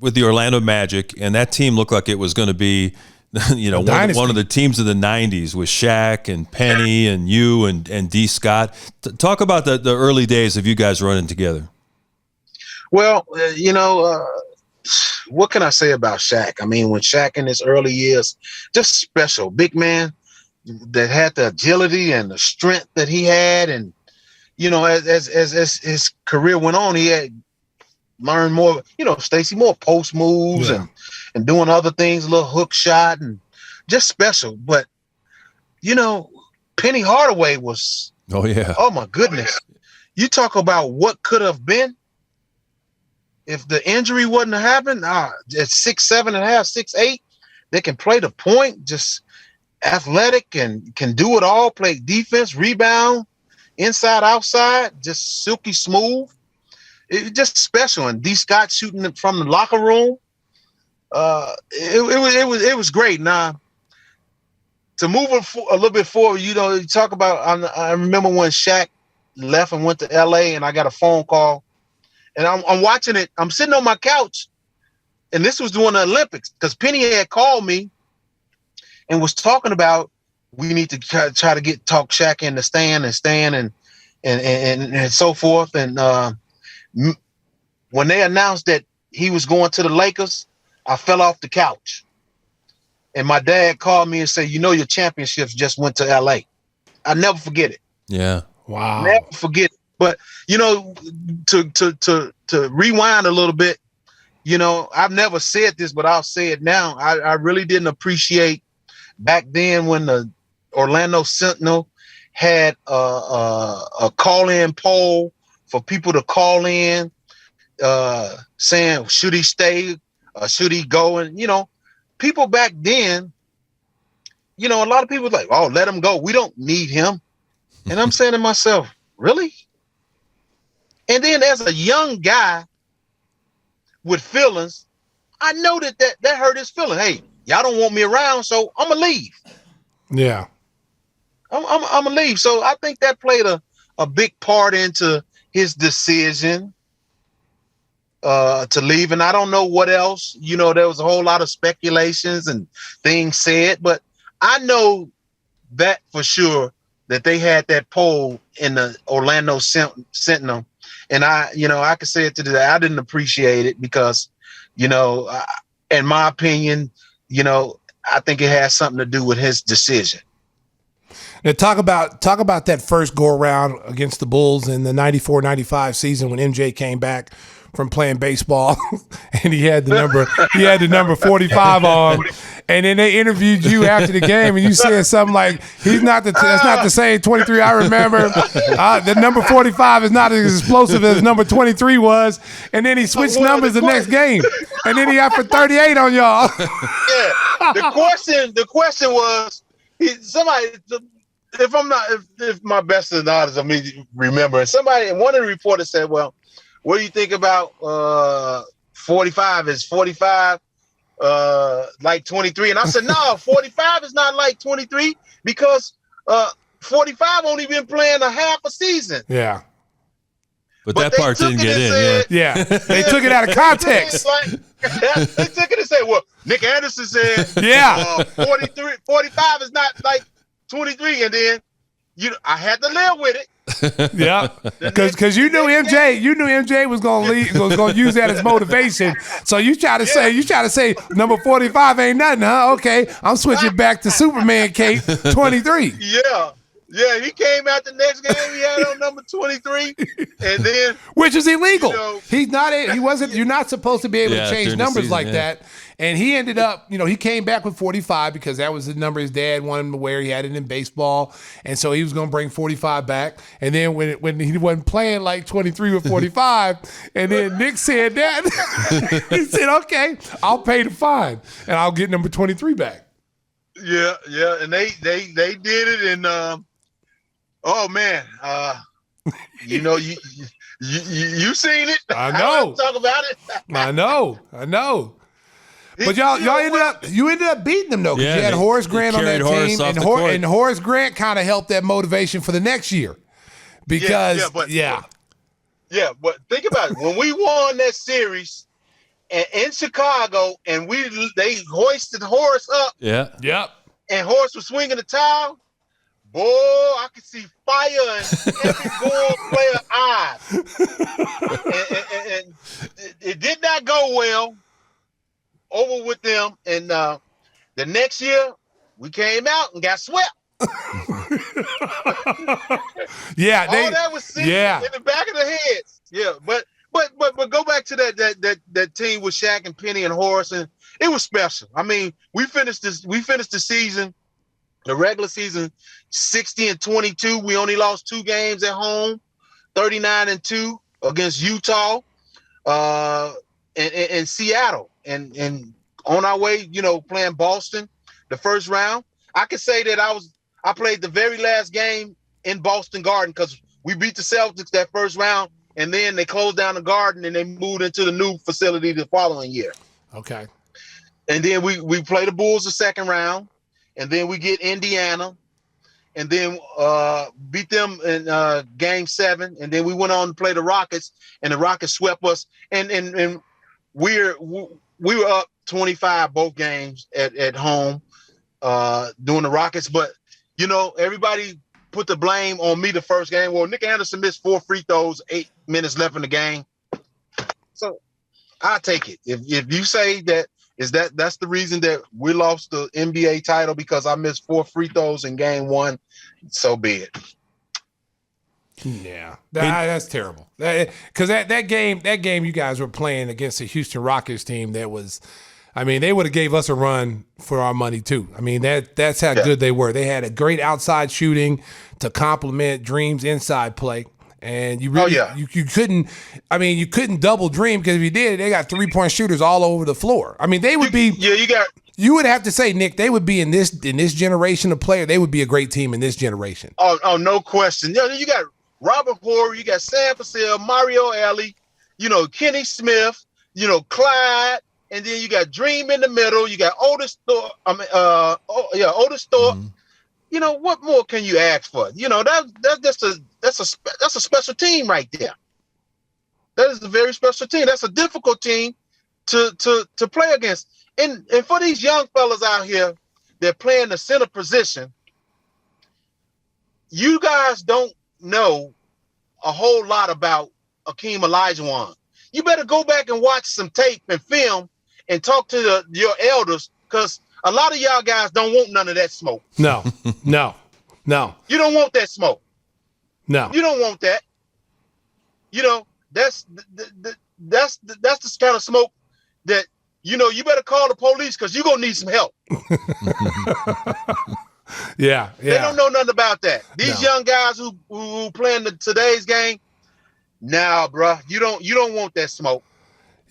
with the Orlando Magic, and that team looked like it was going to be, one of the teams of the '90s with Shaq and Penny and you and D. Scott. Talk about the early days of you guys running together. Well, what can I say about Shaq? I mean, when Shaq in his early years, just special, big man that had the agility and the strength that he had, and as his career went on, he had learned more, Stacey, more post moves and doing other things, a little hook shot, and just special. But, Penny Hardaway was, oh my goodness. You talk about what could have been if the injury wouldn't have happened. At 6'7.5", 6'8", they can play the point, just athletic and can do it all, play defense, rebound, inside, outside, just silky smooth. It just special. And D. Scott shooting it from the locker room. It was great. Now, to move a little bit forward, you talk about. I remember when Shaq left and went to L.A. and I got a phone call, and I'm watching it. I'm sitting on my couch, and this was during the Olympics because Penny had called me and was talking about, we need to try to talk Shaq in the stand and so forth. And when they announced that he was going to the Lakers, I fell off the couch. And my dad called me and said, your championships just went to LA. I'll never forget it. Yeah. Wow. Never forget it. But, to rewind a little bit, I've never said this, but I'll say it now. I really didn't appreciate back then when the Orlando Sentinel had a call-in poll for people to call in, saying, should he stay? Should he go? And, people back then, a lot of people were like, oh, let him go. We don't need him. And I'm saying to myself, really? And then as a young guy with feelings, I know that hurt his feeling. Hey, y'all don't want me around, so I'm going to leave. Yeah. I'm going to leave. So I think that played a big part into his decision to leave. And I don't know what else. There was a whole lot of speculations and things said, but I know that for sure that they had that poll in the Orlando Sentinel. And I could say it to today, I didn't appreciate it because, in my opinion, I think it has something to do with his decision. Now talk about that first go around against the Bulls in the 94-95 season when MJ came back from playing baseball and he had the number 45 on, and then they interviewed you after the game and you said something like, that's not the same 23 I remember. The number 45 is not as explosive as number 23 was. And then he switched numbers the next game and then he got for 38 on y'all. Yeah. The question was, if my best is not as I remember, one of the reporters said, well, what do you think about 45? Is 45 like 23? And I said, no, 45 is not like 23 because 45 only been playing a half a season. Yeah. But that part didn't get in. Yeah. They took it out of context. They took it and said, well, Nick Anderson said 45 is not like 23. And then I had to live with it. Yeah, because you knew MJ was gonna use that as motivation. So you try to say number 45 ain't nothing, huh? Okay, I'm switching back to Superman cape 23. Yeah, he came out the next game. He had on number 23, and then which is illegal. He's not. He wasn't. You're not supposed to be able to change numbers season, like that. And he ended up, he came back with 45 because that was the number his dad wanted him to wear. He had it in baseball, and so he was going to bring 45 back. And then when he wasn't playing like 23 or 45, and then Nick said that, he said, "Okay, I'll pay the fine and I'll get number 23 back." Yeah, and they did it, and oh man, you seen it. I know. Talk about it. I know. But you ended up beating them though, because you had Horace Grant on that team, and Horace Grant kind of helped that motivation for the next year. Because but think about it. When we won that series in Chicago, and they hoisted Horace up. Yeah. And Horace was swinging the towel. Boy, I could see fire in every ball player eyes. and it did not go well over with them. And the next year, we came out and got swept. Yeah, all that was sitting in the back of the heads. Yeah, but go back to that team with Shaq and Penny and Horace, and it was special. I mean, we finished the season, the regular season, 60-22. We only lost 2 games at home, 39-2 against Utah, and Seattle, and on our way, playing Boston, the first round. I could say that I played the very last game in Boston Garden because we beat the Celtics that first round, and then they closed down the Garden and they moved into the new facility the following year. Okay. And then we play the Bulls the second round, and then we get Indiana, and then beat them in Game 7, and then we went on to play the Rockets, and the Rockets swept us, and we were up 25 both games at home doing the Rockets, but everybody put the blame on me the first game. Well, Nick Anderson missed 4 free throws, 8 minutes left in the game, so I'll take it. If you say that's the reason that we lost the NBA title because I missed 4 free throws in game 1, so be it. Yeah, that's terrible. Because that game you guys were playing against the Houston Rockets team that was, I mean, they would have gave us a run for our money too. I mean, that's how good they were. They had a great outside shooting to complement Dream's inside play. And you really, you couldn't double Dream, because if you did, they got 3-point shooters all over the floor. I mean, they would be. You would have to say, Nick, they would be in this generation of player. They would be a great team in this generation. Oh, no question. You got Robert Horry, you got Sam Cassell, Mario Alley, Kenny Smith, Clyde, and then you got Dream in the middle. You got Otis Thorpe. Otis Thorpe. Mm-hmm. What more can you ask for? That's a special team right there. That is a very special team. That's a difficult team to play against. And for these young fellas out here, they're playing the center position. You guys don't know a whole lot about Akeem Olajuwon. You better go back and watch some tape and film and talk to your elders, because a lot of y'all guys don't want none of that smoke. No. You don't want that smoke. No. You don't want that. That's the kind of smoke that, you better call the police, because you're going to need some help. Yeah. They don't know nothing about that. These young guys who playing today's game, bro, you don't want that smoke.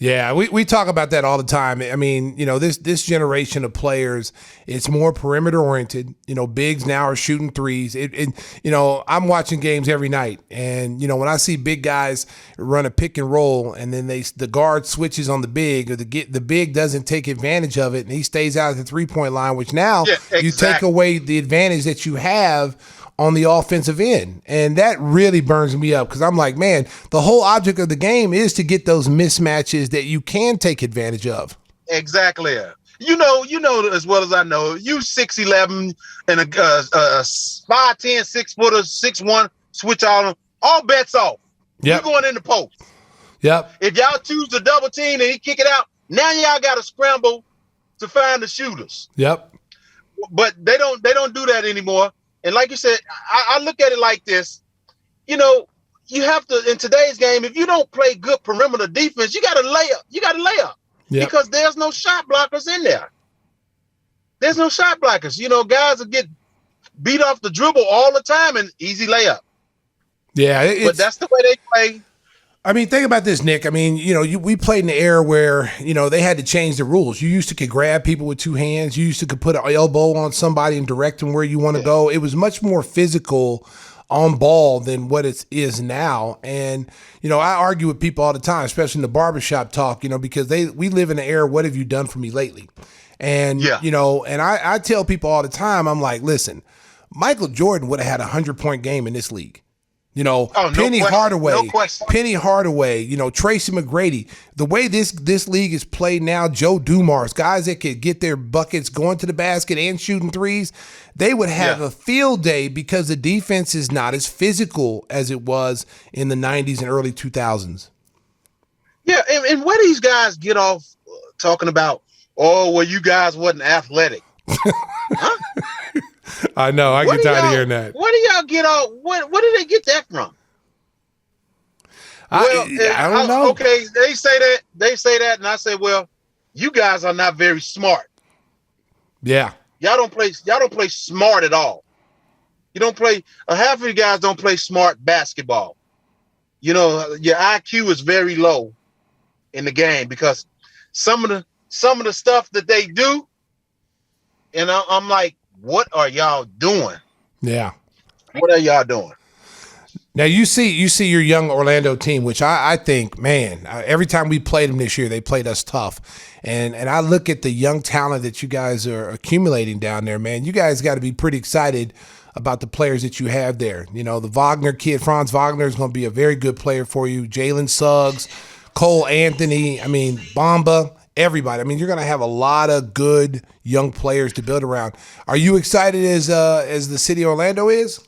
Yeah, we talk about that all the time. I mean, this generation of players, it's more perimeter oriented. Bigs now are shooting threes. I'm watching games every night, and when I see big guys run a pick and roll, and then the guard switches on the big, or the big doesn't take advantage of it, and he stays out at the 3-point line, which now you take away the advantage that you have on the offensive end. And that really burns me up, because I'm like, man, the whole object of the game is to get those mismatches that you can take advantage of. Exactly. You know as well as I know, you 6'11" and a 5'10", 6'1", switch all bets off. Yep. We going in the post. Yep. If y'all choose to double team and he kick it out, now y'all got to scramble to find the shooters. Yep. But they don't do that anymore. And like you said, I look at it like this. You know, you have to, in today's game, if you don't play good perimeter defense, you got to lay up. You got to lay up because there's no shot blockers in there. There's no shot blockers. You know, guys will get beat off the dribble all the time and easy layup. Yeah. But that's the way they play. I mean, think about this, Nick. I mean, you know, we played in the era where, you know, they had to change the rules. You used to could grab people with two hands. You used to could put an elbow on somebody and direct them where you want to go. It was much more physical on ball than what it is now. And, you know, I argue with people all the time, especially in the barbershop talk, you know, because we live in an era, what have you done for me lately? And, you know, and I tell people all the time, I'm like, listen, Michael Jordan would have had 100-point game in this league. You know, Penny Hardaway, you know, Tracy McGrady. The way this league is played now, Joe Dumars, guys that could get their buckets going to the basket and shooting threes, they would have a field day because the defense is not as physical as it was in the 90s and early 2000s. Yeah, and where these guys get off talking about, oh, well, you guys wasn't athletic. Huh? I know. I get tired of hearing that. Where do y'all get off? Where did they get that from? I don't know. Okay, they say that, and I say, well, you guys are not very smart. Yeah. Y'all don't play smart at all. You don't play. Half of you guys don't play smart basketball. You know, your IQ is very low in the game because some of the stuff that they do, and I'm like, what are y'all doing? Yeah. What are y'all doing? Now you see your young Orlando team, which I think, man, every time we played them this year, they played us tough. And I look at the young talent that you guys are accumulating down there, man. You guys got to be pretty excited about the players that you have there. You know, the Wagner kid, Franz Wagner, is going to be a very good player for you. Jalen Suggs, Cole Anthony, I mean, Bamba. Everybody. I mean, you're going to have a lot of good young players to build around. Are you excited as the city of Orlando is?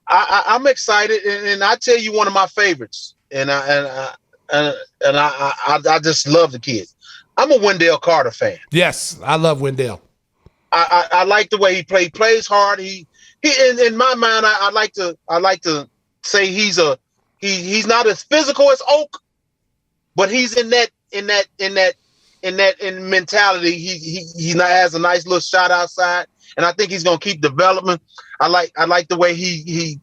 I'm excited, and I tell you one of my favorites, and I just love the kids. I'm a Wendell Carter fan. Yes, I love Wendell. I like the way he plays hard. He in my mind, I like to say he's not as physical as Oak, but he's in mentality. He has a nice little shot outside, and I think he's gonna keep developing. I like the way he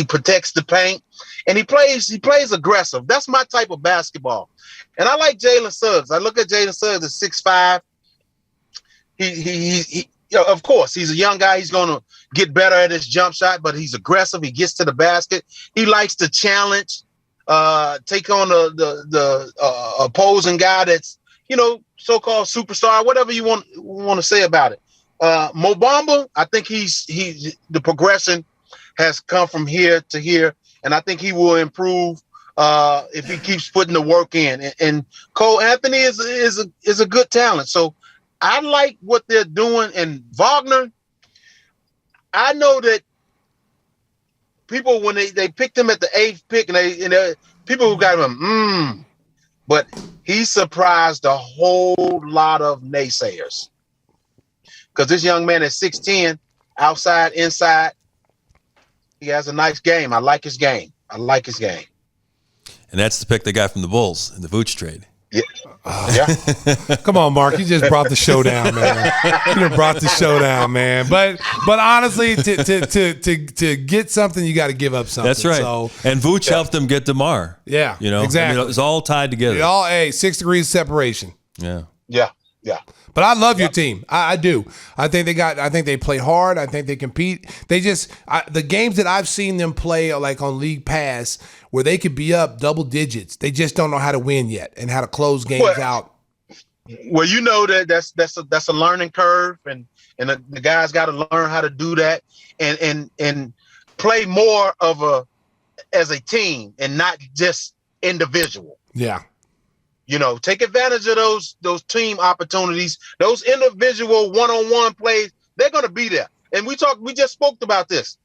protects the paint, and he plays aggressive. That's my type of basketball. And I like Jalen Suggs. I look at Jalen Suggs at 6'5". He of course, he's a young guy. He's gonna get better at his jump shot, but he's aggressive. He gets to the basket. He likes to challenge, take on the opposing guy that's, you know, so-called superstar, whatever you want to say about it. Mo Bamba, I think the progression has come from here to here, and I think he will improve if he keeps putting the work in. And Cole Anthony is a good talent. So I like what they're doing. And Wagner, I know that people, when they picked him at the 8th pick, and people who got him, but he surprised a whole lot of naysayers. Because this young man is 6'10", outside, inside. He has a nice game. I like his game. And that's the pick they got from the Bulls in the Vooch trade. Yeah. Come on, Mark. You just brought the show down, man. But honestly, to get something, you got to give up something. That's right. So, and Vooch helped them get DeMar. Yeah, you know, exactly. I mean, it's all tied together. 6 degrees separation. Yeah. But I love your team. I do. I think they play hard. I think they compete. The games that I've seen them play, like on League Pass, where they could be up double digits, they just don't know how to win yet and how to close games out. Well, you know that's a learning curve, and the guys got to learn how to do that and play more as a team and not just individual. Yeah. You know, take advantage of those team opportunities, those individual one-on-one plays. They're going to be there. And we just spoke about this.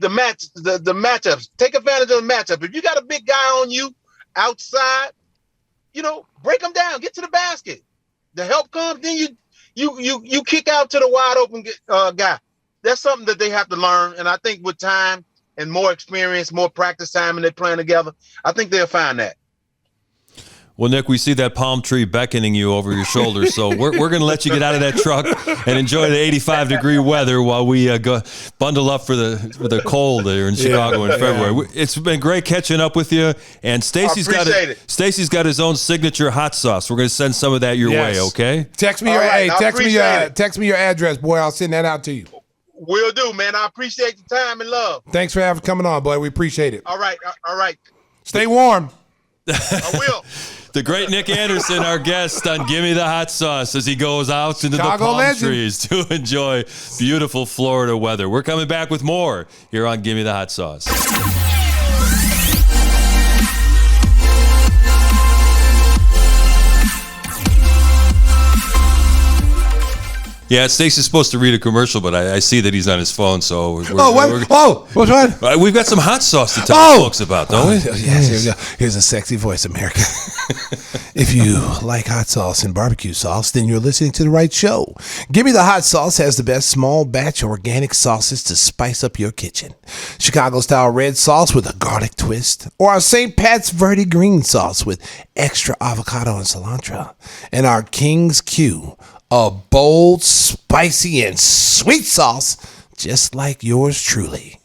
the matchups. Take advantage of the matchup. If you got a big guy on you outside, break them down. Get to the basket. The help comes, then you kick out to the wide open guy. That's something that they have to learn. And I think with time and more experience, more practice time, and they're playing together, I think they'll find that. Well, Nick, we see that palm tree beckoning you over your shoulder, so we're going to let you get out of that truck and enjoy the 85-degree weather while we go bundle up for the cold there in Chicago in February. It's been great catching up with you, and Stacey's got his own signature hot sauce. We're going to send some of that your way, okay? Text me text me your address, boy. I'll send that out to you. Will do, man. I appreciate the time and love. Thanks for coming on, boy. We appreciate it. All right. Stay warm. I will. The great Nick Anderson, our guest on Gimme the Hot Sauce, as he goes out into Chicago the palm legend. trees to enjoy beautiful Florida weather. We're coming back with more here on Gimme the Hot Sauce. Yeah, Stacey's supposed to read a commercial, but I see that he's on his phone, so which one? We've got some hot sauce to tell folks about, don't we? Yes, here we go. Here's a sexy voice, America. If you like hot sauce and barbecue sauce, then you're listening to the right show. Gimme the Hot Sauce has the best small batch organic sauces to spice up your kitchen. Chicago-style red sauce with a garlic twist, or our St. Pat's Verde green sauce with extra avocado and cilantro, and our King's Q, a bold, spicy, and sweet sauce just like yours truly.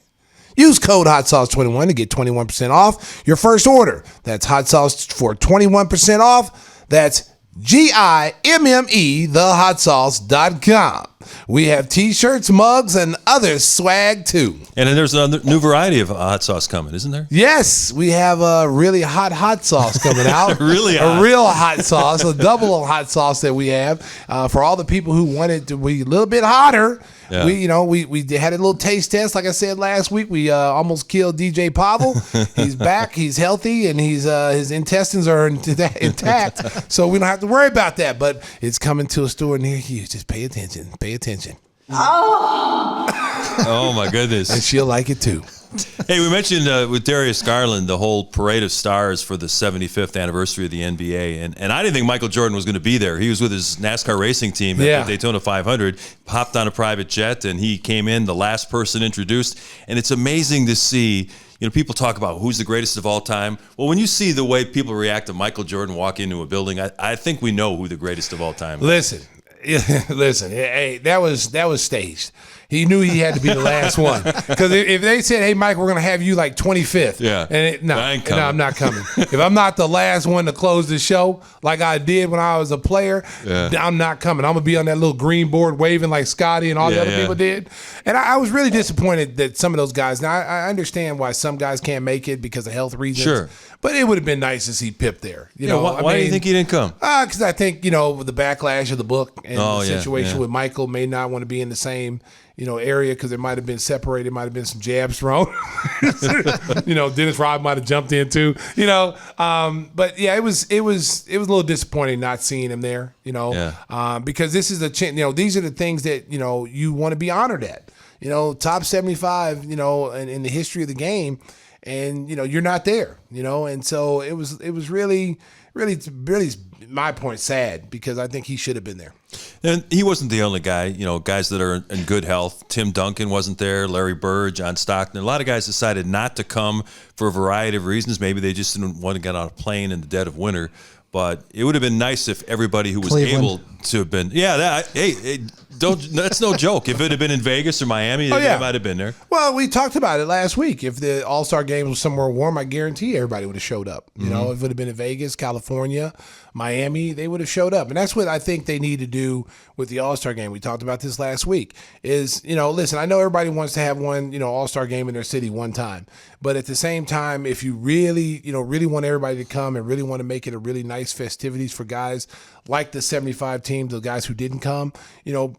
Use code HOTSAUCE21 to get 21% off your first order. That's hot sauce for 21% off. That's GIMME, thehotsauce.com. We have T-shirts, mugs, and other swag, too. And then there's a new variety of hot sauce coming, isn't there? Yes, we have a really hot sauce coming out. Really hot. A real hot sauce, a double hot sauce that we have for all the people who want it to be a little bit hotter. Yeah. We had a little taste test. Like I said last week, we almost killed DJ Pavel. He's back. He's healthy, and his intestines are intact. So we don't have to worry about that. But it's coming to a store near you. Just pay attention. Pay attention. Oh my goodness. And she'll like it too. Hey, we mentioned with Darius Garland the whole parade of stars for the 75th anniversary of the NBA, and I didn't think Michael Jordan was going to be there. He was with his NASCAR racing team at the Daytona 500, hopped on a private jet, and he came in, the last person introduced. And it's amazing to see, people talk about who's the greatest of all time. Well, when you see the way people react to Michael Jordan walk into a building, I think we know who the greatest of all time is. Listen. Hey, that was staged. He knew he had to be the last one. Because if they said, hey, Mike, we're going to have you like 25th. Yeah. And I'm not coming. If I'm not the last one to close the show like I did when I was a player, I'm not coming. I'm going to be on that little green board waving like Scotty and all the other people did. And I was really disappointed that some of those guys, now I understand why some guys can't make it because of health reasons. Sure. But it would have been nice to see Pip there. Why do you think he didn't come? Because I think, the backlash of the book and the situation with Michael may not want to be in the same area because it might have been separated, might have been some jabs thrown. Dennis Rodman might have jumped in too. But yeah, it was a little disappointing not seeing him there. Because this is these are the things that you want to be honored at. Top 75. In the history of the game, and you're not there. And so it was really my point sad because I think he should have been there. And he wasn't the only guy, guys that are in good health. Tim Duncan wasn't there, Larry Bird, John Stockton. A lot of guys decided not to come for a variety of reasons. Maybe they just didn't want to get on a plane in the dead of winter. But it would have been nice if everybody who was able to have been. Yeah, that's no joke. If it had been in Vegas or Miami, they might have been there. Well, we talked about it last week. If the All-Star game was somewhere warm, I guarantee everybody would have showed up. If it would have been in Vegas, California, Miami, they would have showed up. And that's what I think they need to do with the All-Star game. We talked about this last week. Listen, I know everybody wants to have one, All-Star game in their city one time. But at the same time, if you really want everybody to come and really want to make it a really nice festivities for guys like the 75 teams, the guys who didn't come,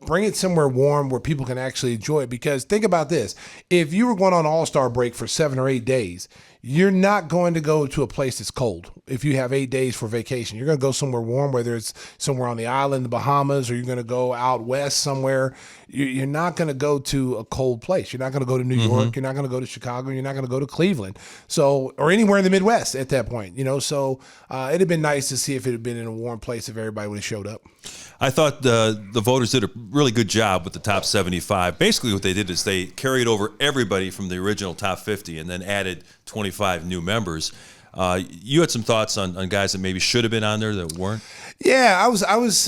bring it somewhere warm where people can actually enjoy it. Because think about this. If you were going on All-Star break for 7 or 8 days, you're not going to go to a place that's cold if you have 8 days for vacation. You're going to go somewhere warm, whether it's somewhere on the island, the Bahamas, or you're going to go out west somewhere. You're not going to go to a cold place. You're not going to go to New York. You're not going to go to Chicago. You're not going to go to Cleveland. So, or anywhere in the Midwest at that point, So it'd have been nice to see if it had been in a warm place if everybody would have showed up. I thought the voters did a really good job with the top 75. Basically, what they did is they carried over everybody from the original top 50 and then added 25 new members. You had some thoughts on guys that maybe should have been on there that weren't? Yeah, I was I was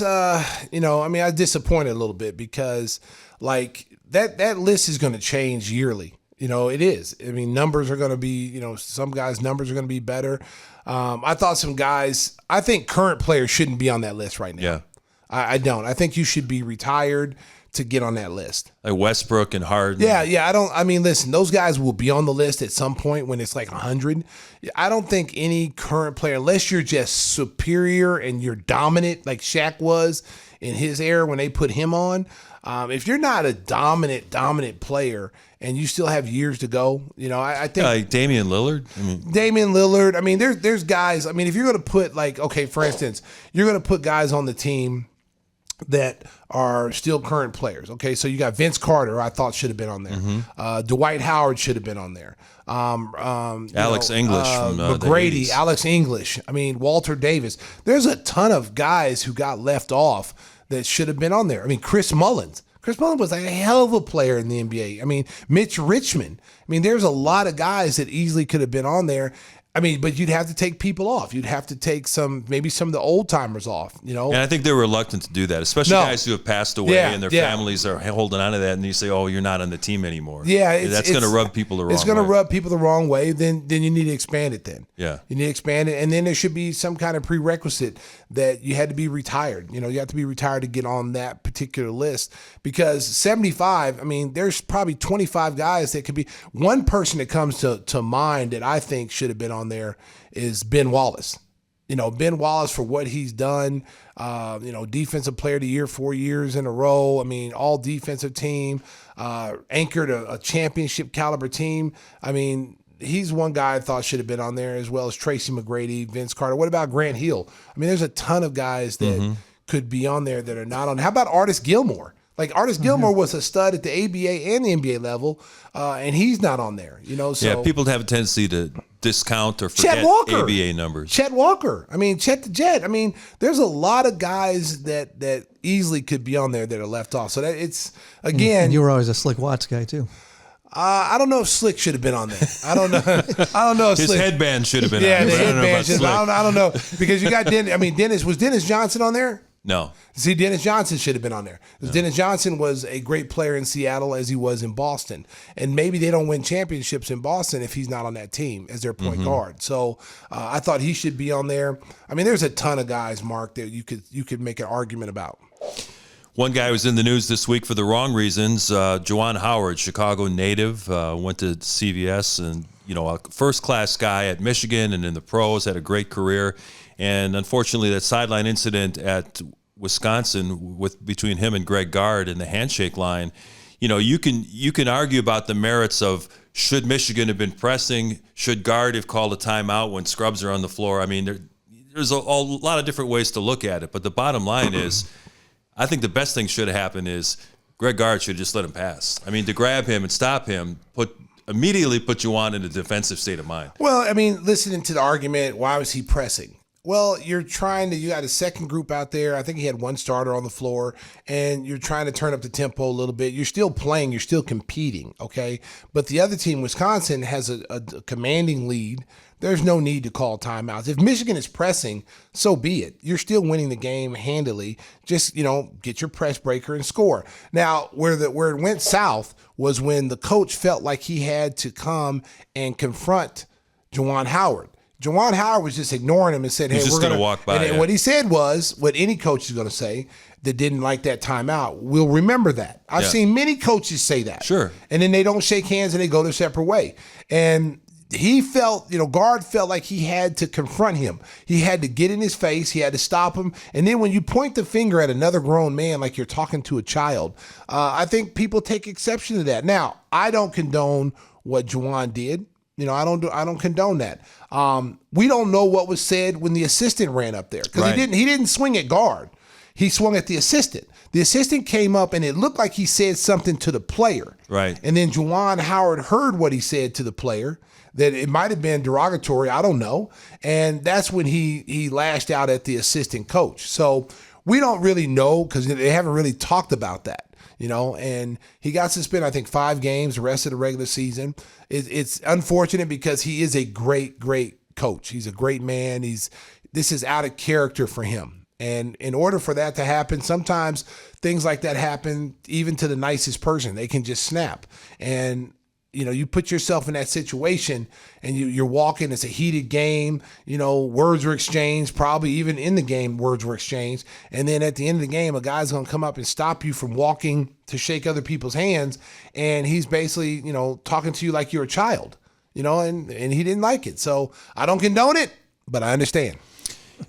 disappointed a little bit because that list is going to change yearly. It is. I mean, numbers are going to be, some guys' numbers are going to be better. I thought I think current players shouldn't be on that list right now. Yeah. I don't. I think you should be retired to get on that list. Like Westbrook and Harden. Yeah. Listen, those guys will be on the list at some point when it's like 100. I don't think any current player, unless you're just superior and you're dominant like Shaq was in his era when they put him on. If you're not a dominant player and you still have years to go, I think like Damian Lillard. Damian Lillard. There's guys. If you're going to put for instance, you're going to put guys on the team that are still current players. Okay, so you got Vince Carter, I thought should have been on there. Dwight Howard should have been on there. Alex English from McGrady, the 80s. Alex English. Walter Davis. There's a ton of guys who got left off that should have been on there. Chris Mullins. Chris Mullins was a hell of a player in the NBA. Mitch Richmond. There's a lot of guys that easily could have been on there. But you'd have to take people off. You'd have to take maybe some of the old timers off, And I think they're reluctant to do that, especially guys who have passed away and their families are holding on to that. And you say, "Oh, you're not on the team anymore." Yeah, that's going to rub people the wrong way. It's going to rub people the wrong way. Then you need to expand it. Yeah, you need to expand it, and then there should be some kind of prerequisite that you had to be retired. You have to be retired to get on that particular list because 75. There's probably 25 guys that could be. One person that comes to mind that I think should have been on there is Ben Wallace. Ben Wallace for what he's done, defensive player of the year 4 years in a row. All defensive team, anchored a championship caliber team. He's one guy I thought should have been on there, as well as Tracy McGrady, Vince Carter. What about Grant Hill? There's a ton of guys that could be on there that are not on. How about Artis Gilmore? Artis Gilmore was a stud at the ABA and the NBA level, and he's not on there. So people have a tendency to discount or forget Chet Walker. ABA numbers. Chet Walker. Chet the Jet. There's a lot of guys that easily could be on there that are left off. So that it's again. And you were always a Slick Watts guy too. I don't know if Slick should have been on there. I don't know. If his Slick, headband should have been on on there. there. Yeah, the headband. I don't know because you got Dennis. Was Dennis Johnson on there? No. See, Dennis Johnson should have been on there. No. Dennis Johnson was a great player in Seattle as he was in Boston. And maybe they don't win championships in Boston if he's not on that team as their point guard. So I thought he should be on there. There's a ton of guys, Mark, that you could make an argument about. One guy was in the news this week for the wrong reasons. Juwan Howard, Chicago native, went to CVS and, a first-class guy at Michigan and in the pros, had a great career. And unfortunately, that sideline incident at Wisconsin between him and Greg Gard in the handshake line, you can argue about the merits of should Michigan have been pressing, should Gard have called a timeout when scrubs are on the floor. There's a lot of different ways to look at it, but the bottom line is, I think the best thing should have happened is Greg Gard should have just let him pass. To grab him and stop him, immediately put Juwan in a defensive state of mind. Well, listening to the argument, why was he pressing? Well, you got a second group out there. I think he had one starter on the floor, and you're trying to turn up the tempo a little bit. You're still playing. You're still competing, okay? But the other team, Wisconsin, has a commanding lead. There's no need to call timeouts. If Michigan is pressing, so be it. You're still winning the game handily. Just, get your press breaker and score. Now, where it went south was when the coach felt like he had to come and confront Juwan Howard. Juwan Howard was just ignoring him and said, "Hey, we're going to walk by." And what he said was, what any coach is going to say that didn't like that timeout, we'll remember that. I've seen many coaches say that. Sure. And then they don't shake hands and they go their separate way. And he felt, Gard felt like he had to confront him. He had to get in his face. He had to stop him. And then when you point the finger at another grown man like you're talking to a child, I think people take exception to that. Now, I don't condone what Juwan did. I don't condone that. We don't know what was said when the assistant ran up there because he didn't swing at guard. He swung at the assistant. The assistant came up and it looked like he said something to the player. Right. And then Juwan Howard heard what he said to the player, that it might have been derogatory. I don't know. And that's when he lashed out at the assistant coach. So we don't really know because they haven't really talked about that, and he got suspended, I think, 5 games the rest of the regular season. It's unfortunate because he is a great, great coach. He's a great man. This is out of character for him. And in order for that to happen, sometimes things like that happen even to the nicest person. They can just snap. And, you put yourself in that situation and you're walking, it's a heated game, words were exchanged, probably even in the game, words were exchanged. And then at the end of the game, a guy's going to come up and stop you from walking to shake other people's hands. And he's basically, talking to you like you're a child, and he didn't like it. So I don't condone it, but I understand.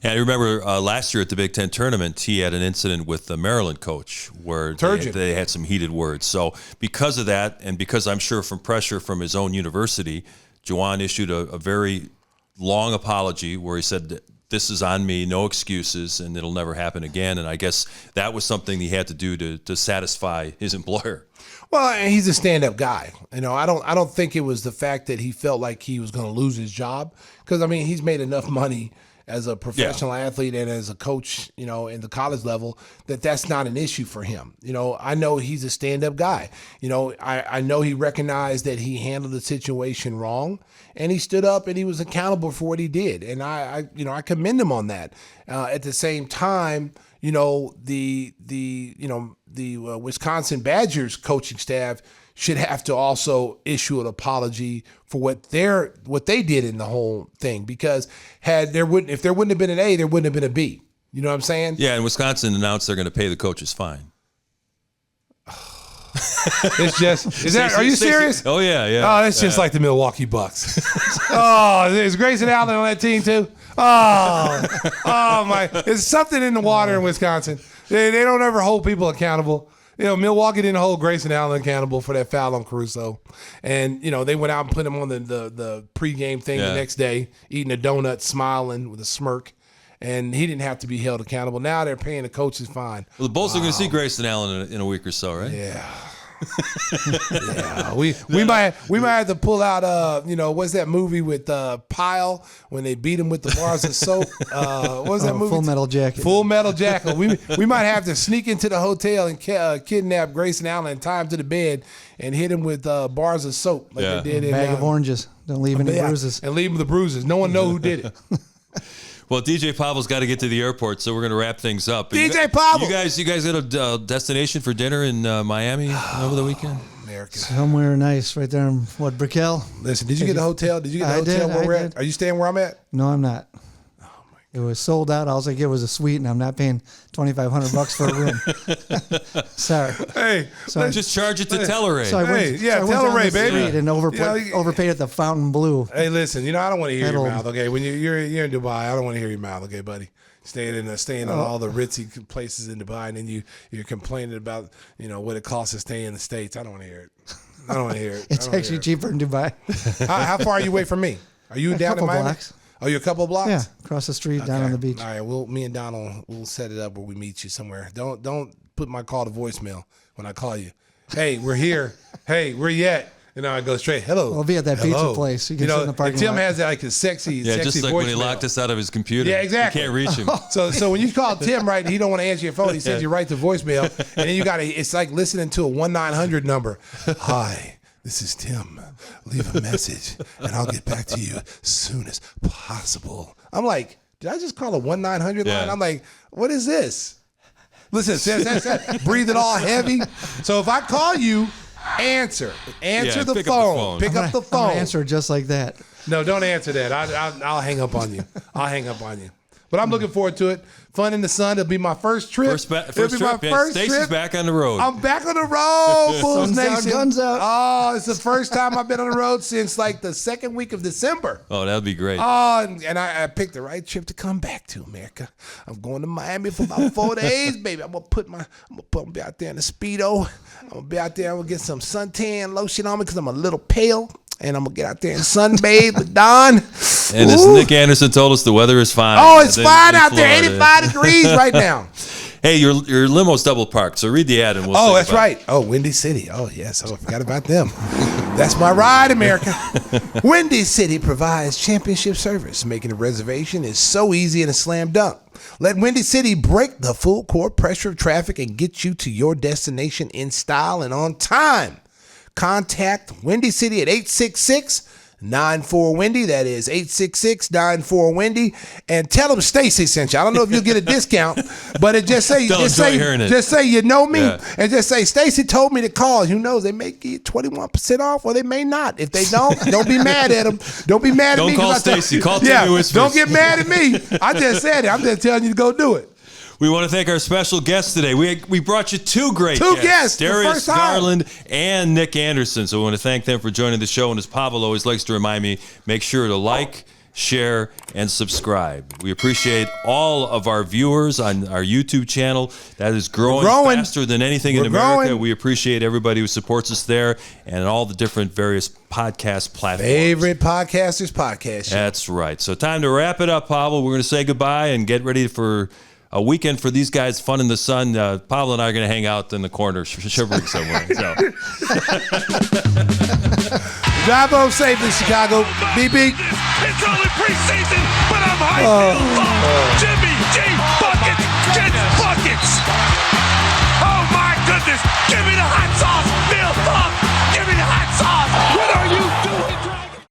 Yeah, I remember last year at the Big Ten tournament, he had an incident with the Maryland coach where they had some heated words. So because of that, and because I'm sure from pressure from his own university, Juwan issued a very long apology where he said, this is on me, no excuses, and it'll never happen again. And I guess that was something he had to do to satisfy his employer. Well, and he's a stand-up guy. I don't think it was the fact that he felt like he was going to lose his job because, he's made enough money as a professional athlete and as a coach, in the college level, that's not an issue for him. I know he's a stand-up guy. I know he recognized that he handled the situation wrong and he stood up and he was accountable for what he did. And I commend him on that. At the same time, the Wisconsin Badgers coaching staff should have to also issue an apology for what they did in the whole thing, because if there wouldn't have been an A, there wouldn't have been a B. You know what I'm saying? Yeah, and Wisconsin announced they're going to pay the coaches fine. It's just are you serious? Oh yeah. Oh, that's just like the Milwaukee Bucks. Oh, is Grayson Allen on that team too? Oh my! There's something in the water in Wisconsin. They don't ever hold people accountable. Milwaukee didn't hold Grayson Allen accountable for that foul on Caruso. And, they went out and put him on the pregame thing the next day, eating a donut, smiling with a smirk. And he didn't have to be held accountable. Now they're paying the coaches fine. Well, the Bulls are going to see Grayson Allen in a week or so, right? Yeah. Yeah, we might have to pull out what's that movie with Pyle when they beat him with the bars of soap? What was that movie? Full Metal Jacket. Full Metal Jacket. We might have to sneak into the hotel and kidnap Grayson Allen and tie him to the bed and hit him with bars of soap like they did in bag of oranges. Don't leave any bruises. And leave him the bruises. No one know who did it. Well, DJ Pavel's got to get to the airport, so we're going to wrap things up. DJ Pavel! You guys got a destination for dinner in Miami over the weekend? America. Somewhere nice right there in, Brickell? Listen, did you get a hotel? Did you get the hotel where we're at? Are you staying where I'm at? No, I'm not. It was sold out. All I get was a suite, and I'm not paying $2,500 for a room. Sorry. Hey, just charge it to Telluride. So Telluride, baby. And overpaid at the Fountain Blue. Hey, listen, I don't want to hear your mouth, okay? When you're in Dubai, I don't want to hear your mouth, okay, buddy? Staying in all the ritzy places in Dubai, and then you're complaining about what it costs to stay in the States. I don't want to hear it. I don't want to hear it. It's actually cheaper in Dubai. How far are you away from me? Are you down in Miami? Blocks. Oh, you're a couple of blocks? Yeah, across the street, down on the beach. All right, me and Donald, we'll set it up where we meet you somewhere. Don't put my call to voicemail when I call you. Hey, we're here. Hey, where you at? I go straight, hello. We'll be at that pizza place. You can sit in the parking lot. Tim has that like a sexy just like voicemail. when he locked us out of his computer. Yeah, exactly. You can't reach him. So when you call Tim, right, he don't want to answer your phone. He sends you right to voicemail, and then it's like listening to a 1-900 number. Hi. This is Tim. Leave a message, and I'll get back to you as soon as possible. I'm like, did I just call a 1-900 line? I'm like, what is this? Listen, breathe it all heavy. So if I call you, answer the phone. Pick up the phone. I'm gonna answer just like that. No, don't answer that. I'll hang up on you. But I'm looking forward to it. Fun in the sun. It'll be my first trip. First trip. Stacey's back on the road. I'm back on the road. Bulls Nation. Guns out. Oh, it's the first time I've been on the road since like the second week of December. Oh, that'd be great. Oh, and I picked the right trip to come back to America. I'm going to Miami for about 4 days, baby. I'm gonna be out there in the Speedo. I'm gonna be out there. I'm gonna get some suntan lotion on me because I'm a little pale. and I'm going to get out there and sunbathe with Don. And as Nick Anderson told us, the weather is fine. Oh, it's fine out there, 85 degrees right now. Hey, your limo's double parked, so read the ad and we'll Oh, that's right. Oh, Windy City. Oh, yes. Oh, I forgot about them. That's my ride, America. Windy City provides championship service. Making a reservation is so easy and a slam dunk. Let Windy City break the full court pressure of traffic and get you to your destination in style and on time. Contact Windy City at 866-94-WINDY. That is 866-94-WINDY. And tell them Stacey sent you. I don't know if you'll get a discount, but it just say you know me, and just say Stacey told me to call. Who knows? They may get 21% off, or they may not. If they don't be mad at them. Don't be mad at me. Don't call Stacey. Call Timmy Whispers. Don't get mad at me. I just said it. I'm just telling you to go do it. We want to thank our special guests today. We brought you two guests, Darius Garland and Nick Anderson. So we want to thank them for joining the show. And as Pavel always likes to remind me, make sure to like, share, and subscribe. We appreciate all of our viewers on our YouTube channel. That is growing faster than anything in America. We appreciate everybody who supports us there and all the different various podcast platforms. Favorite podcasters podcast show. That's right. So time to wrap it up, Pavel. We're going to say goodbye and get ready for a weekend for these guys, fun in the sun. Pavel and I are going to hang out in the corner, shivering somewhere. So. Drive home safely, Chicago. Beep, beep. It's only preseason, but I'm hyped. Jimmy